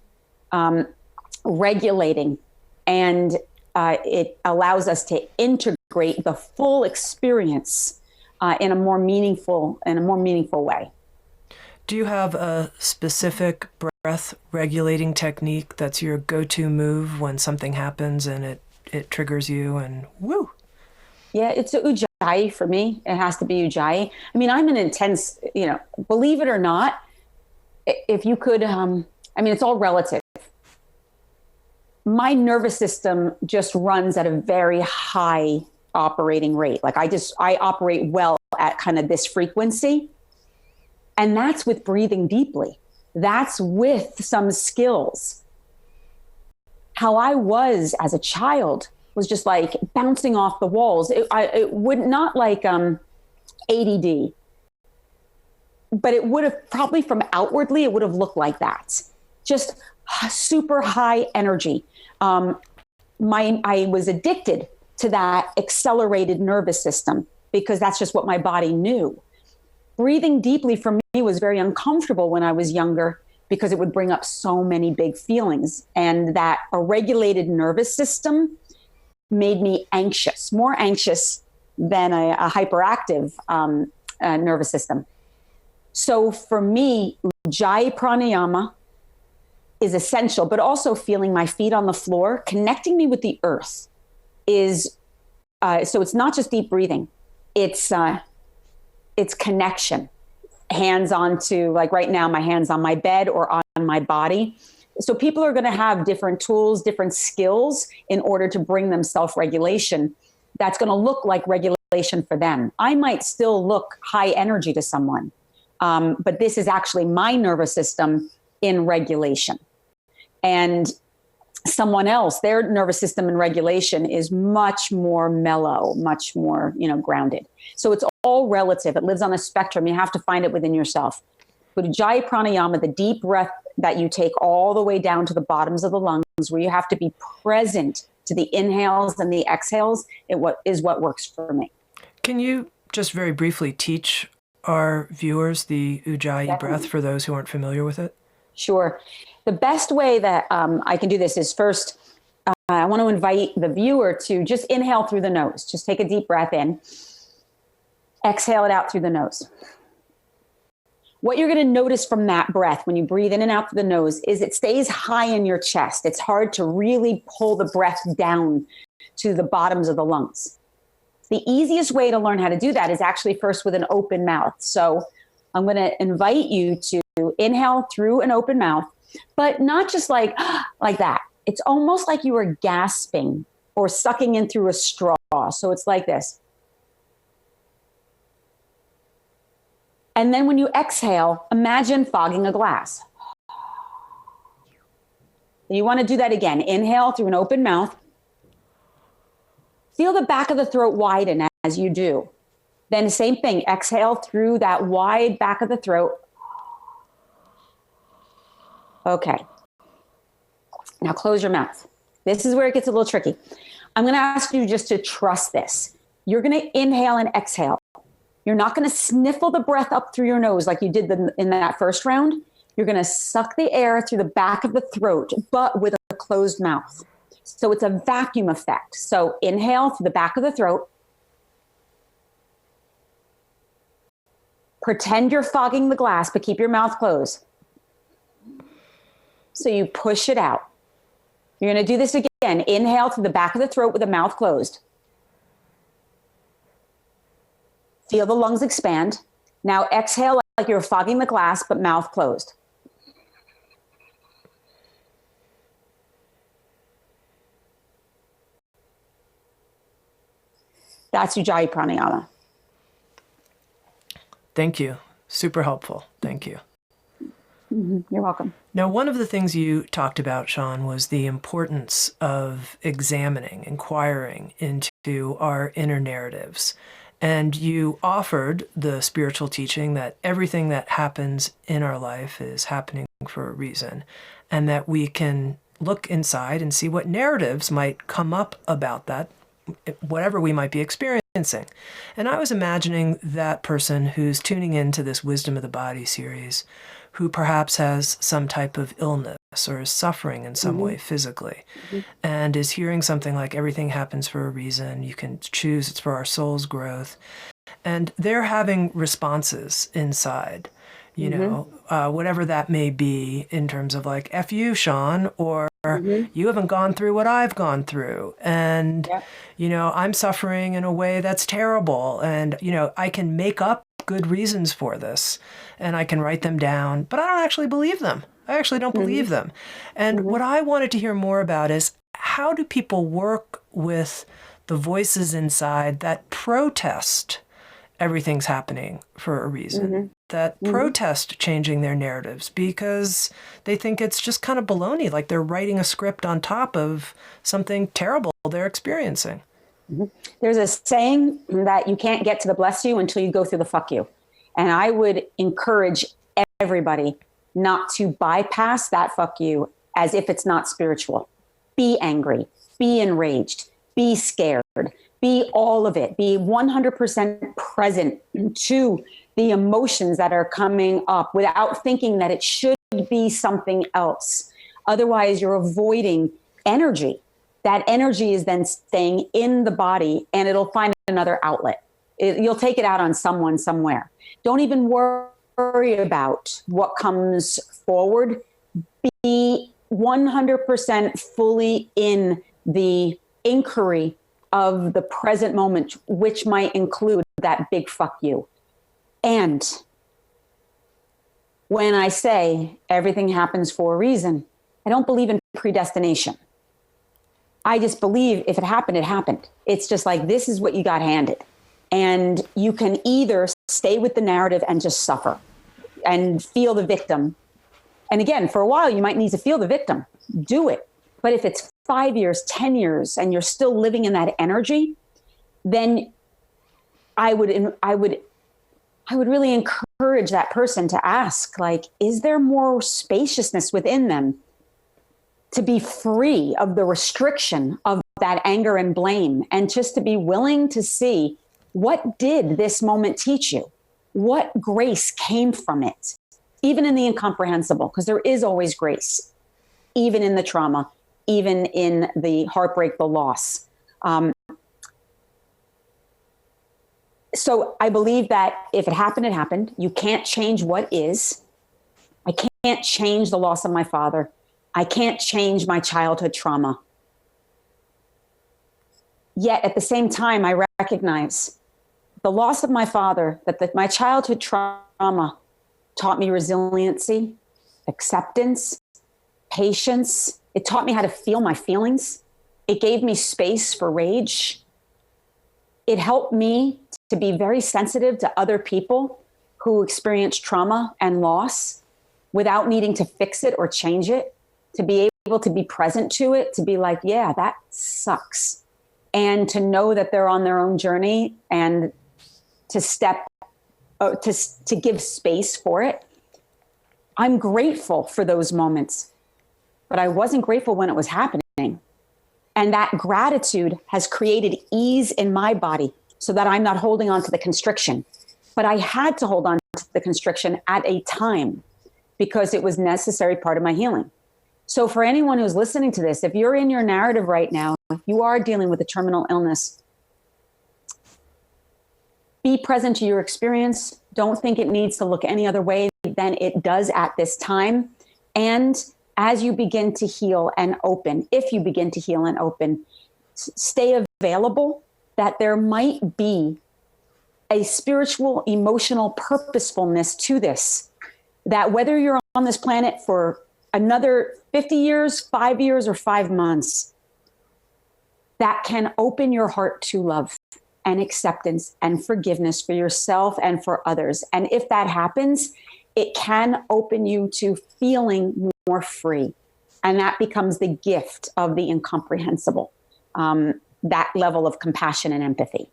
regulating, and it allows us to integrate the full experience in a more meaningful way. Do you have a specific breath regulating technique that's your go-to move when something happens and it triggers you and woo? Yeah, it's a ujjayi for me. It has to be ujjayi. I mean, I'm an intense, believe it or not, if you could, it's all relative. My nervous system just runs at a very high operating rate. Like I operate well at kind of this frequency. And that's with breathing deeply. That's with some skills. How I was as a child was just like bouncing off the walls. It would not like ADD, but it would have probably from outwardly, it would have looked like that. Just super high energy. I was addicted to that accelerated nervous system because that's just what my body knew. Breathing deeply for me was very uncomfortable when I was younger because it would bring up so many big feelings. And that a regulated nervous system made me anxious, more anxious than a hyperactive nervous system. So for me, Ujjayi pranayama is essential, but also feeling my feet on the floor, connecting me with the earth is, so it's not just deep breathing. It's connection. Hands onto, like right now, my hands on my bed or on my body. So people are going to have different tools, different skills in order to bring them self-regulation. That's going to look like regulation for them. I might still look high energy to someone, but this is actually my nervous system in regulation. And someone else, their nervous system in regulation is much more mellow, much more, grounded. So it's all relative. It lives on a spectrum. You have to find it within yourself. But Ujjayi pranayama, the deep breath that you take all the way down to the bottoms of the lungs, where you have to be present to the inhales and the exhales, is what works for me. Can you just very briefly teach our viewers the Ujjayi Definitely. breath for those who aren't familiar with it? Sure. The best way that I can do this is first, I want to invite the viewer to just inhale through the nose. Just take a deep breath in. Exhale it out through the nose. What you're going to notice from that breath when you breathe in and out through the nose is it stays high in your chest. It's hard to really pull the breath down to the bottoms of the lungs. The easiest way to learn how to do that is actually first with an open mouth. So I'm going to invite you to inhale through an open mouth, but not just like that. It's almost like you are gasping or sucking in through a straw. So it's like this. And then when you exhale, imagine fogging a glass. You want to do that again. Inhale through an open mouth. Feel the back of the throat widen as you do. Then same thing, exhale through that wide back of the throat. Okay. Now close your mouth. This is where it gets a little tricky. I'm going to ask you just to trust this. You're going to inhale and exhale. You're not going to sniffle the breath up through your nose like you did in that first round. You're going to suck the air through the back of the throat, but with a closed mouth. So it's a vacuum effect. So inhale through the back of the throat. Pretend you're fogging the glass, but keep your mouth closed. So you push it out. You're going to do this again. Inhale through the back of the throat with the mouth closed. Feel the lungs expand. Now exhale like you're fogging the glass, but mouth closed. That's Ujjayi Pranayama. Thank you. Super helpful. Thank you. You're welcome. Now, one of the things you talked about, Seane, was the importance of examining, inquiring into our inner narratives. And you offered the spiritual teaching that everything that happens in our life is happening for a reason, and that we can look inside and see what narratives might come up about that, whatever we might be experiencing. And I was imagining that person who's tuning into this Wisdom of the Body series, who perhaps has some type of illness or is suffering in some way physically, and is hearing something like everything happens for a reason, you can choose, it's for our soul's growth. And they're having responses inside, you know, whatever that may be in terms of like, F you, Seane, or you haven't gone through what I've gone through. And, you know, I'm suffering in a way that's terrible. And, you know, I can make up good reasons for this and I can write them down, but I don't actually believe them. I actually don't believe them. And what I wanted to hear more about is, how do people work with the voices inside that protest everything's happening for a reason, that protest changing their narratives because they think it's just kind of baloney, like they're writing a script on top of something terrible they're experiencing? There's a saying that you can't get to the bless you until you go through the fuck you. And I would encourage everybody not to bypass that fuck you as if it's not spiritual. Be angry, be enraged, be scared, be all of it, be 100% present to the emotions that are coming up without thinking that it should be something else. Otherwise, you're avoiding energy. That energy is then staying in the body and it'll find another outlet. You'll take it out on someone somewhere. Don't even worry about what comes forward. Be 100% fully in the inquiry of the present moment, which might include that big fuck you. And when I say everything happens for a reason, I don't believe in predestination. I just believe if it happened, it happened. It's just like, this is what you got handed. And you can either stay with the narrative and just suffer and feel the victim. And again, for a while, you might need to feel the victim. Do it. But if it's 5 years, 10 years, and you're still living in that energy, then I would really encourage that person to ask, like, is there more spaciousness within them to be free of the restriction of that anger and blame, and just to be willing to see, what did this moment teach you? What grace came from it? Even in the incomprehensible, because there is always grace, even in the trauma, even in the heartbreak, the loss. So I believe that if it happened, it happened. You can't change what is. I can't change the loss of my father. I can't change my childhood trauma. Yet at the same time, I recognize the loss of my father, that my childhood trauma taught me resiliency, acceptance, patience. It taught me how to feel my feelings. It gave me space for rage. It helped me to be very sensitive to other people who experience trauma and loss without needing to fix it or change it, to be able to be present to it, to be like, yeah, that sucks. And to know that they're on their own journey and to give space for it. I'm grateful for those moments, but I wasn't grateful when it was happening. And that gratitude has created ease in my body so that I'm not holding on to the constriction. But I had to hold on to the constriction at a time because it was necessary part of my healing. So for anyone who's listening to this, if you're in your narrative right now, if you are dealing with a terminal illness, be present to your experience. Don't think it needs to look any other way than it does at this time. And as you begin to heal and open, if you begin to heal and open, stay available, that there might be a spiritual, emotional purposefulness to this, that whether you're on this planet for another 50 years, 5 years, or 5 months, that can open your heart to love and acceptance and forgiveness for yourself and for others. And if that happens, it can open you to feeling more free. And that becomes the gift of the incomprehensible, that level of compassion and empathy.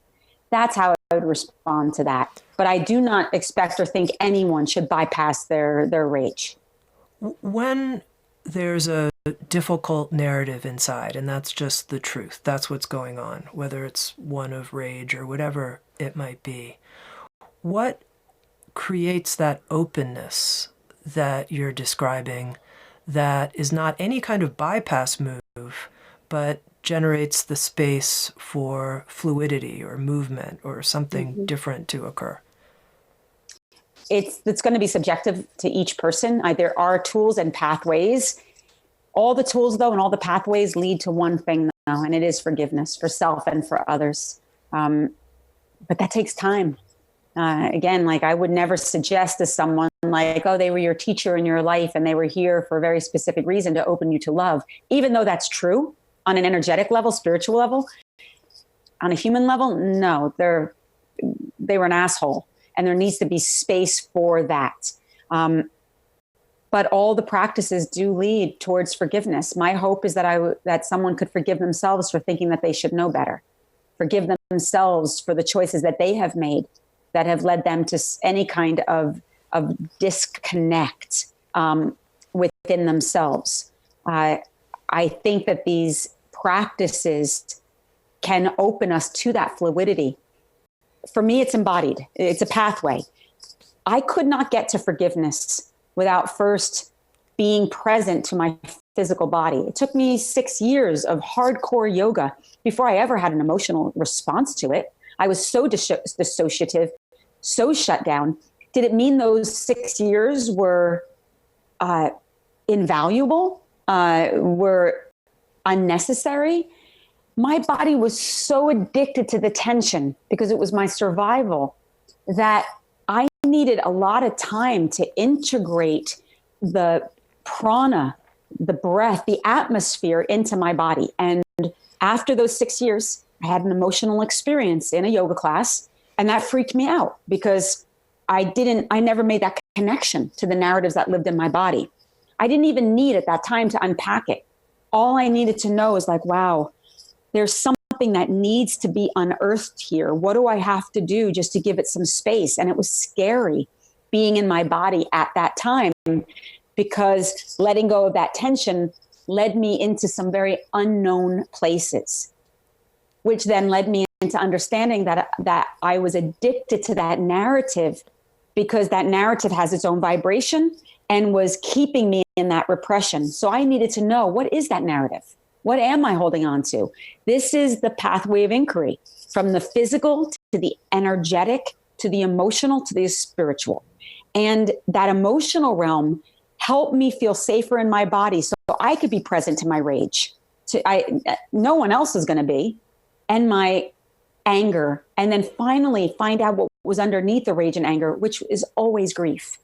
That's how I would respond to that. But I do not expect or think anyone should bypass their rage. When there's a difficult narrative inside, and that's just the truth, that's what's going on, whether it's one of rage or whatever it might be, what creates that openness that you're describing that is not any kind of bypass move, but generates the space for fluidity or movement or something different to occur? It's going to be subjective to each person. There are tools and pathways. All the tools, though, and all the pathways lead to one thing, though, and it is forgiveness for self and for others. But that takes time. Again, like I would never suggest to someone like, oh, they were your teacher in your life and they were here for a very specific reason to open you to love. Even though that's true on an energetic level, spiritual level, on a human level, no, they were an asshole. And there needs to be space for that. But all the practices do lead towards forgiveness. My hope is that someone could forgive themselves for thinking that they should know better, forgive themselves for the choices that they have made that have led them to any kind of disconnect within themselves. I think that these practices can open us to that fluidity. For me, it's embodied. It's a pathway. I could not get to forgiveness without first being present to my physical body. It took me 6 years of hardcore yoga before I ever had an emotional response to it. I was so dissociative, so shut down. Did it mean those 6 years were invaluable, were unnecessary? My body was so addicted to the tension because it was my survival that I needed a lot of time to integrate the prana, the breath, the atmosphere into my body. And after those 6 years, I had an emotional experience in a yoga class, and that freaked me out because I never made that connection to the narratives that lived in my body. I didn't even need at that time to unpack it. All I needed to know is like, wow, there's something that needs to be unearthed here. What do I have to do just to give it some space? And it was scary being in my body at that time because letting go of that tension led me into some very unknown places, which then led me into understanding that I was addicted to that narrative because that narrative has its own vibration and was keeping me in that repression. So I needed to know, what is that narrative? What am I holding on to? This is the pathway of inquiry, from the physical to the energetic, to the emotional, to the spiritual. And that emotional realm helped me feel safer in my body so I could be present to my rage. No one else is going to be. And my anger. And then finally find out what was underneath the rage and anger, which is always grief.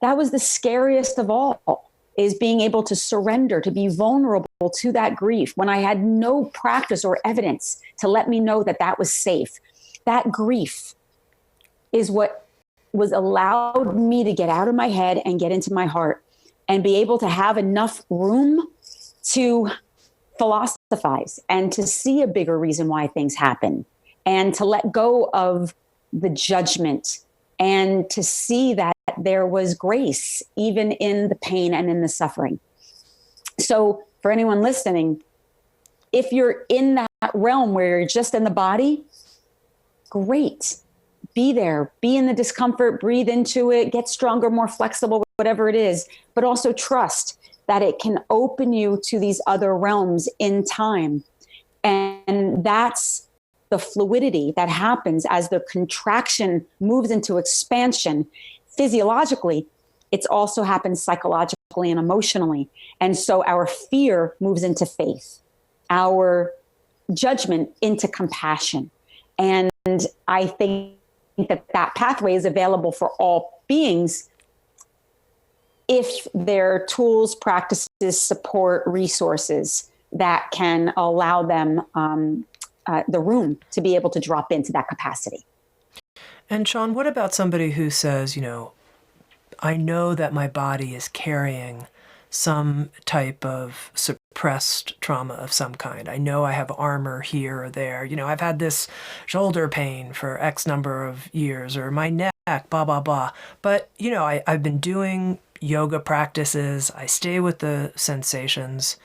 That was the scariest of all, is being able to surrender, to be vulnerable to that grief when I had no practice or evidence to let me know that that was safe. That grief is what was allowed me to get out of my head and get into my heart and be able to have enough room to philosophize and to see a bigger reason why things happen and to let go of the judgment and to see that there was grace even in the pain and in the suffering. So for anyone listening, if you're in that realm where you're just in the body, great. Be there, be in the discomfort, breathe into it, get stronger, more flexible, whatever it is, but also trust that it can open you to these other realms in time. And that's the fluidity that happens as the contraction moves into expansion. Physiologically, it also happens psychologically and emotionally. And so our fear moves into faith, our judgment into compassion. And I think that pathway is available for all beings if there are tools, practices, support, resources that can allow them the room to be able to drop into that capacity. And Seane, what about somebody who says, I know that my body is carrying some type of suppressed trauma of some kind. I know I have armor here or there. I've had this shoulder pain for X number of years, or my neck, blah, blah, blah. But, I've been doing yoga practices. I stay with the sensations.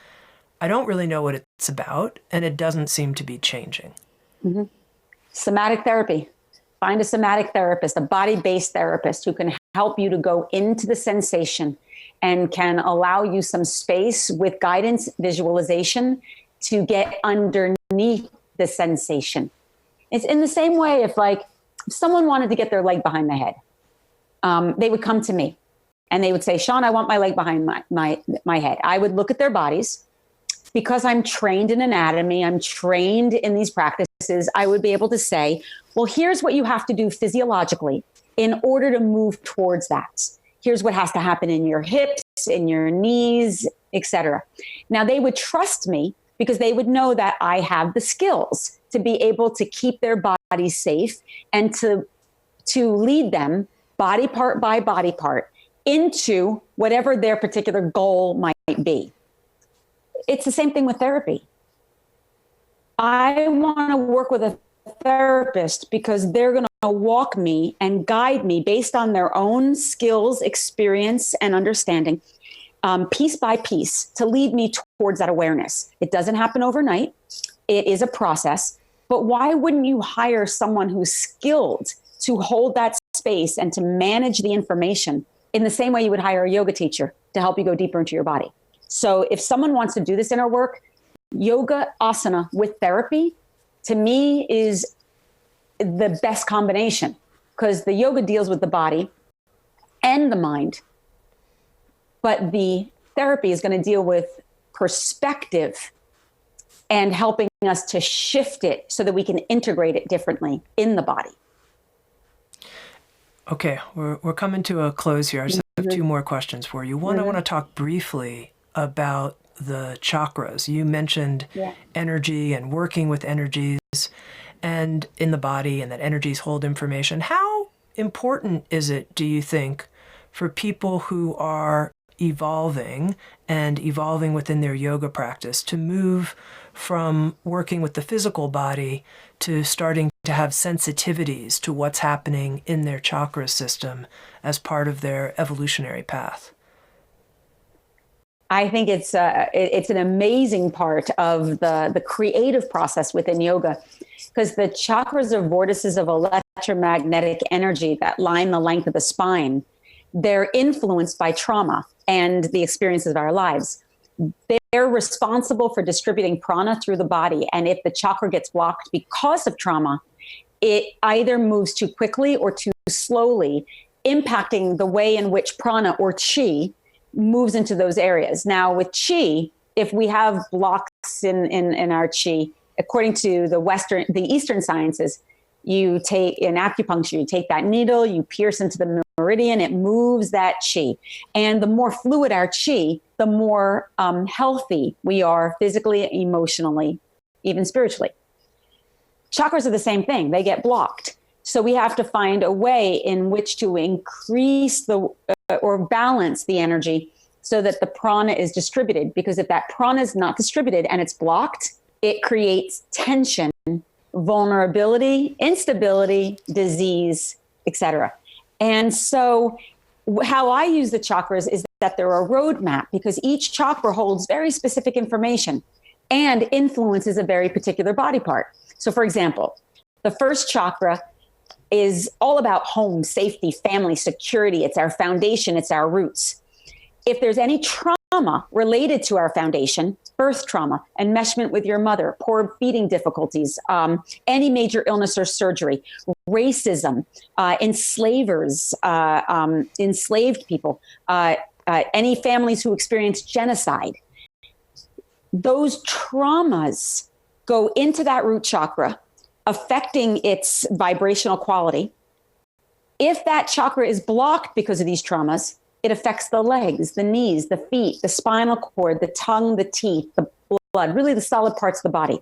I don't really know what it's about, and it doesn't seem to be changing. Mm-hmm. Somatic therapy. Find a somatic therapist, a body-based therapist who can help you to go into the sensation and can allow you some space with guidance, visualization to get underneath the sensation. It's in the same way if someone wanted to get their leg behind the head, they would come to me and they would say, Seane, I want my leg behind my head. I would look at their bodies. Because I'm trained in anatomy, I'm trained in these practices, I would be able to say, well, here's what you have to do physiologically in order to move towards that. Here's what has to happen in your hips, in your knees, etc. Now, they would trust me because they would know that I have the skills to be able to keep their bodies safe and to lead them body part by body part into whatever their particular goal might be. It's the same thing with therapy. I want to work with a therapist because they're going to walk me and guide me based on their own skills, experience, and understanding, piece by piece, to lead me towards that awareness. It doesn't happen overnight. It is a process. But why wouldn't you hire someone who's skilled to hold that space and to manage the information in the same way you would hire a yoga teacher to help you go deeper into your body? So if someone wants to do this inner work, yoga asana with therapy, to me, is the best combination, because the yoga deals with the body and the mind, but the therapy is going to deal with perspective and helping us to shift it so that we can integrate it differently in the body. Okay, we're coming to a close here. I just have two more questions for you. One, I want to talk briefly about the chakras. You mentioned energy and working with energies and in the body, and that energies hold information. How important is it, do you think, for people who are evolving within their yoga practice to move from working with the physical body to starting to have sensitivities to what's happening in their chakra system as part of their evolutionary path? I think it's an amazing part of the creative process within yoga, because the chakras are vortices of electromagnetic energy that line the length of the spine. They're influenced by trauma and the experiences of our lives. They're responsible for distributing prana through the body. And if the chakra gets blocked because of trauma, it either moves too quickly or too slowly, impacting the way in which prana or chi moves into those areas. Now with chi, if we have blocks in our chi, according to the Eastern sciences, you take in acupuncture, you take that needle, you pierce into the meridian, it moves that chi. And the more fluid our chi, the more healthy we are physically, emotionally, even spiritually. Chakras are the same thing. They get blocked. So we have to find a way in which to increase or balance the energy so that the prana is distributed. Because if that prana is not distributed and it's blocked, it creates tension, vulnerability, instability, disease, etc. And so how I use the chakras is that they're a roadmap, because each chakra holds very specific information and influences a very particular body part. So for example, the first chakra is all about home, safety, family, security. It's our foundation. It's our roots. If there's any trauma related to our foundation, birth trauma, enmeshment with your mother, poor feeding difficulties, any major illness or surgery, racism, enslaved people, any families who experience genocide, those traumas go into that root chakra, affecting its vibrational quality. If that chakra is blocked because of these traumas, it affects the legs, the knees, the feet, the spinal cord, the tongue, the teeth, the blood, really the solid parts of the body.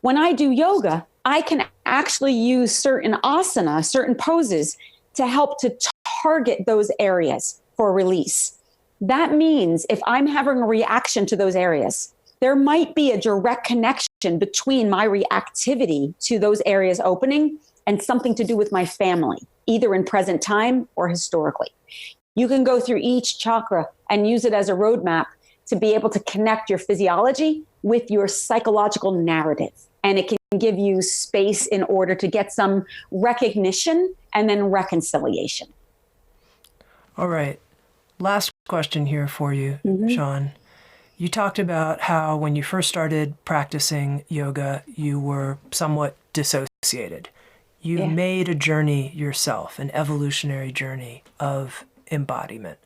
When I do yoga, I can actually use certain asana, certain poses to help to target those areas for release. That means if I'm having a reaction to those areas, there might be a direct connection between my reactivity to those areas opening and something to do with my family, either in present time or historically. You can go through each chakra and use it as a roadmap to be able to connect your physiology with your psychological narrative. And it can give you space in order to get some recognition and then reconciliation. All right. Last question here for you, Seane. You talked about how when you first started practicing yoga, you were somewhat dissociated. You made a journey yourself, an evolutionary journey of embodiment.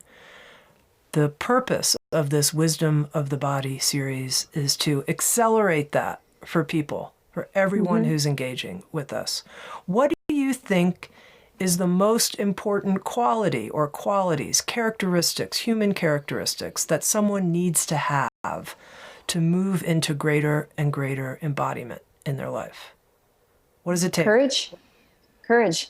The purpose of this Wisdom of the Body series is to accelerate that for people, for everyone who's engaging with us. What do you think is the most important quality or qualities, characteristics, human characteristics that someone needs to have to move into greater and greater embodiment in their life? What does it take? Courage.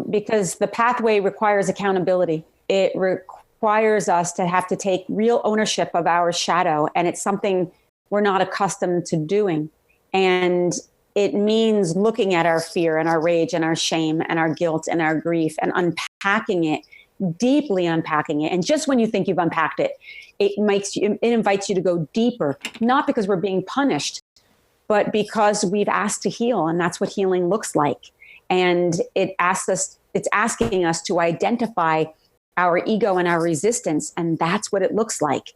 Because the pathway requires accountability. It requires us to have to take real ownership of our shadow. And it's something we're not accustomed to doing. And it means looking at our fear and our rage and our shame and our guilt and our grief and unpacking it, deeply unpacking it. And just when you think you've unpacked it, it invites you to go deeper, not because we're being punished, but because we've asked to heal. And that's what healing looks like. And it's asking us to identify our ego and our resistance. And that's what it looks like.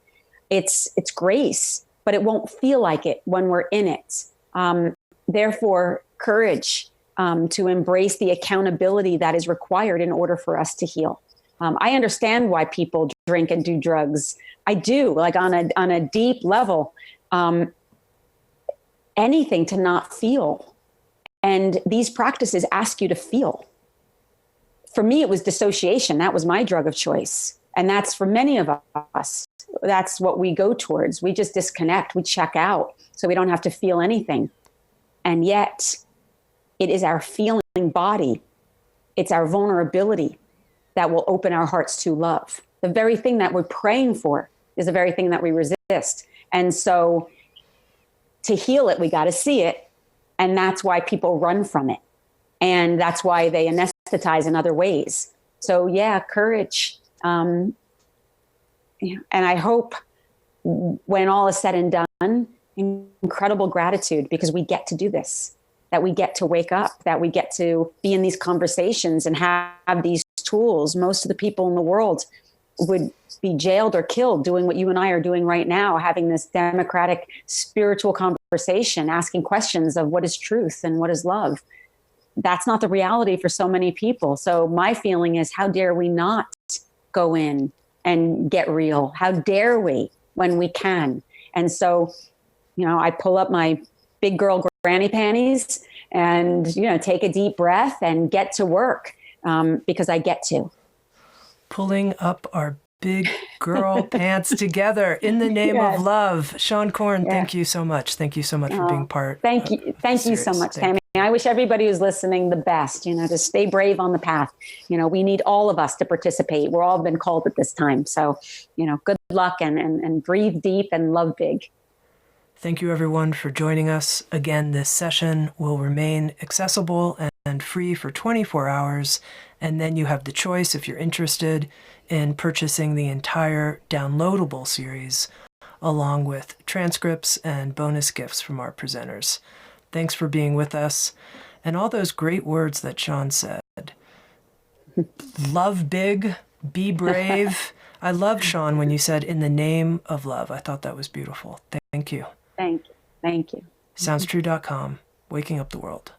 It's grace, but it won't feel like it when we're in it. Therefore, courage to embrace the accountability that is required in order for us to heal. I understand why people drink and do drugs. I do, like on a deep level, anything to not feel. And these practices ask you to feel. For me, it was dissociation. That was my drug of choice. And that's for many of us. That's what we go towards. We just disconnect. We check out so we don't have to feel anything. And yet, it is our feeling body. It's our vulnerability that will open our hearts to love. The very thing that we're praying for is the very thing that we resist. And so to heal it, we got to see it. And that's why people run from it. And that's why they anesthetize in other ways. So yeah, courage. And I hope when all is said and done, incredible gratitude, because we get to do this, that we get to wake up, that we get to be in these conversations and have these tools. Most of the people in the world would be jailed or killed doing what you and I are doing right now, having this democratic spiritual conversation, asking questions of what is truth and what is love. That's not the reality for so many people. So my feeling is, how dare we not go in and get real? How dare we when we can? And so, I pull up my big girl granny panties and, take a deep breath and get to work because I get to. Pulling up our big girl pants together in the name of love. Seane Corn, thank you so much. Thank you so much for being part. Thank you. Thank you so much, Tammy. I wish everybody who's listening the best, to stay brave on the path. We need all of us to participate. We're all been called at this time. So, good luck and breathe deep and love big. Thank you, everyone, for joining us. Again, this session will remain accessible and free for 24 hours. And then you have the choice, if you're interested, in purchasing the entire downloadable series, along with transcripts and bonus gifts from our presenters. Thanks for being with us. And all those great words that Seane said. Love big, be brave. I loved, Seane, when you said, in the name of love. I thought that was beautiful. Thank you. Thank you. SoundsTrue.com, waking up the world.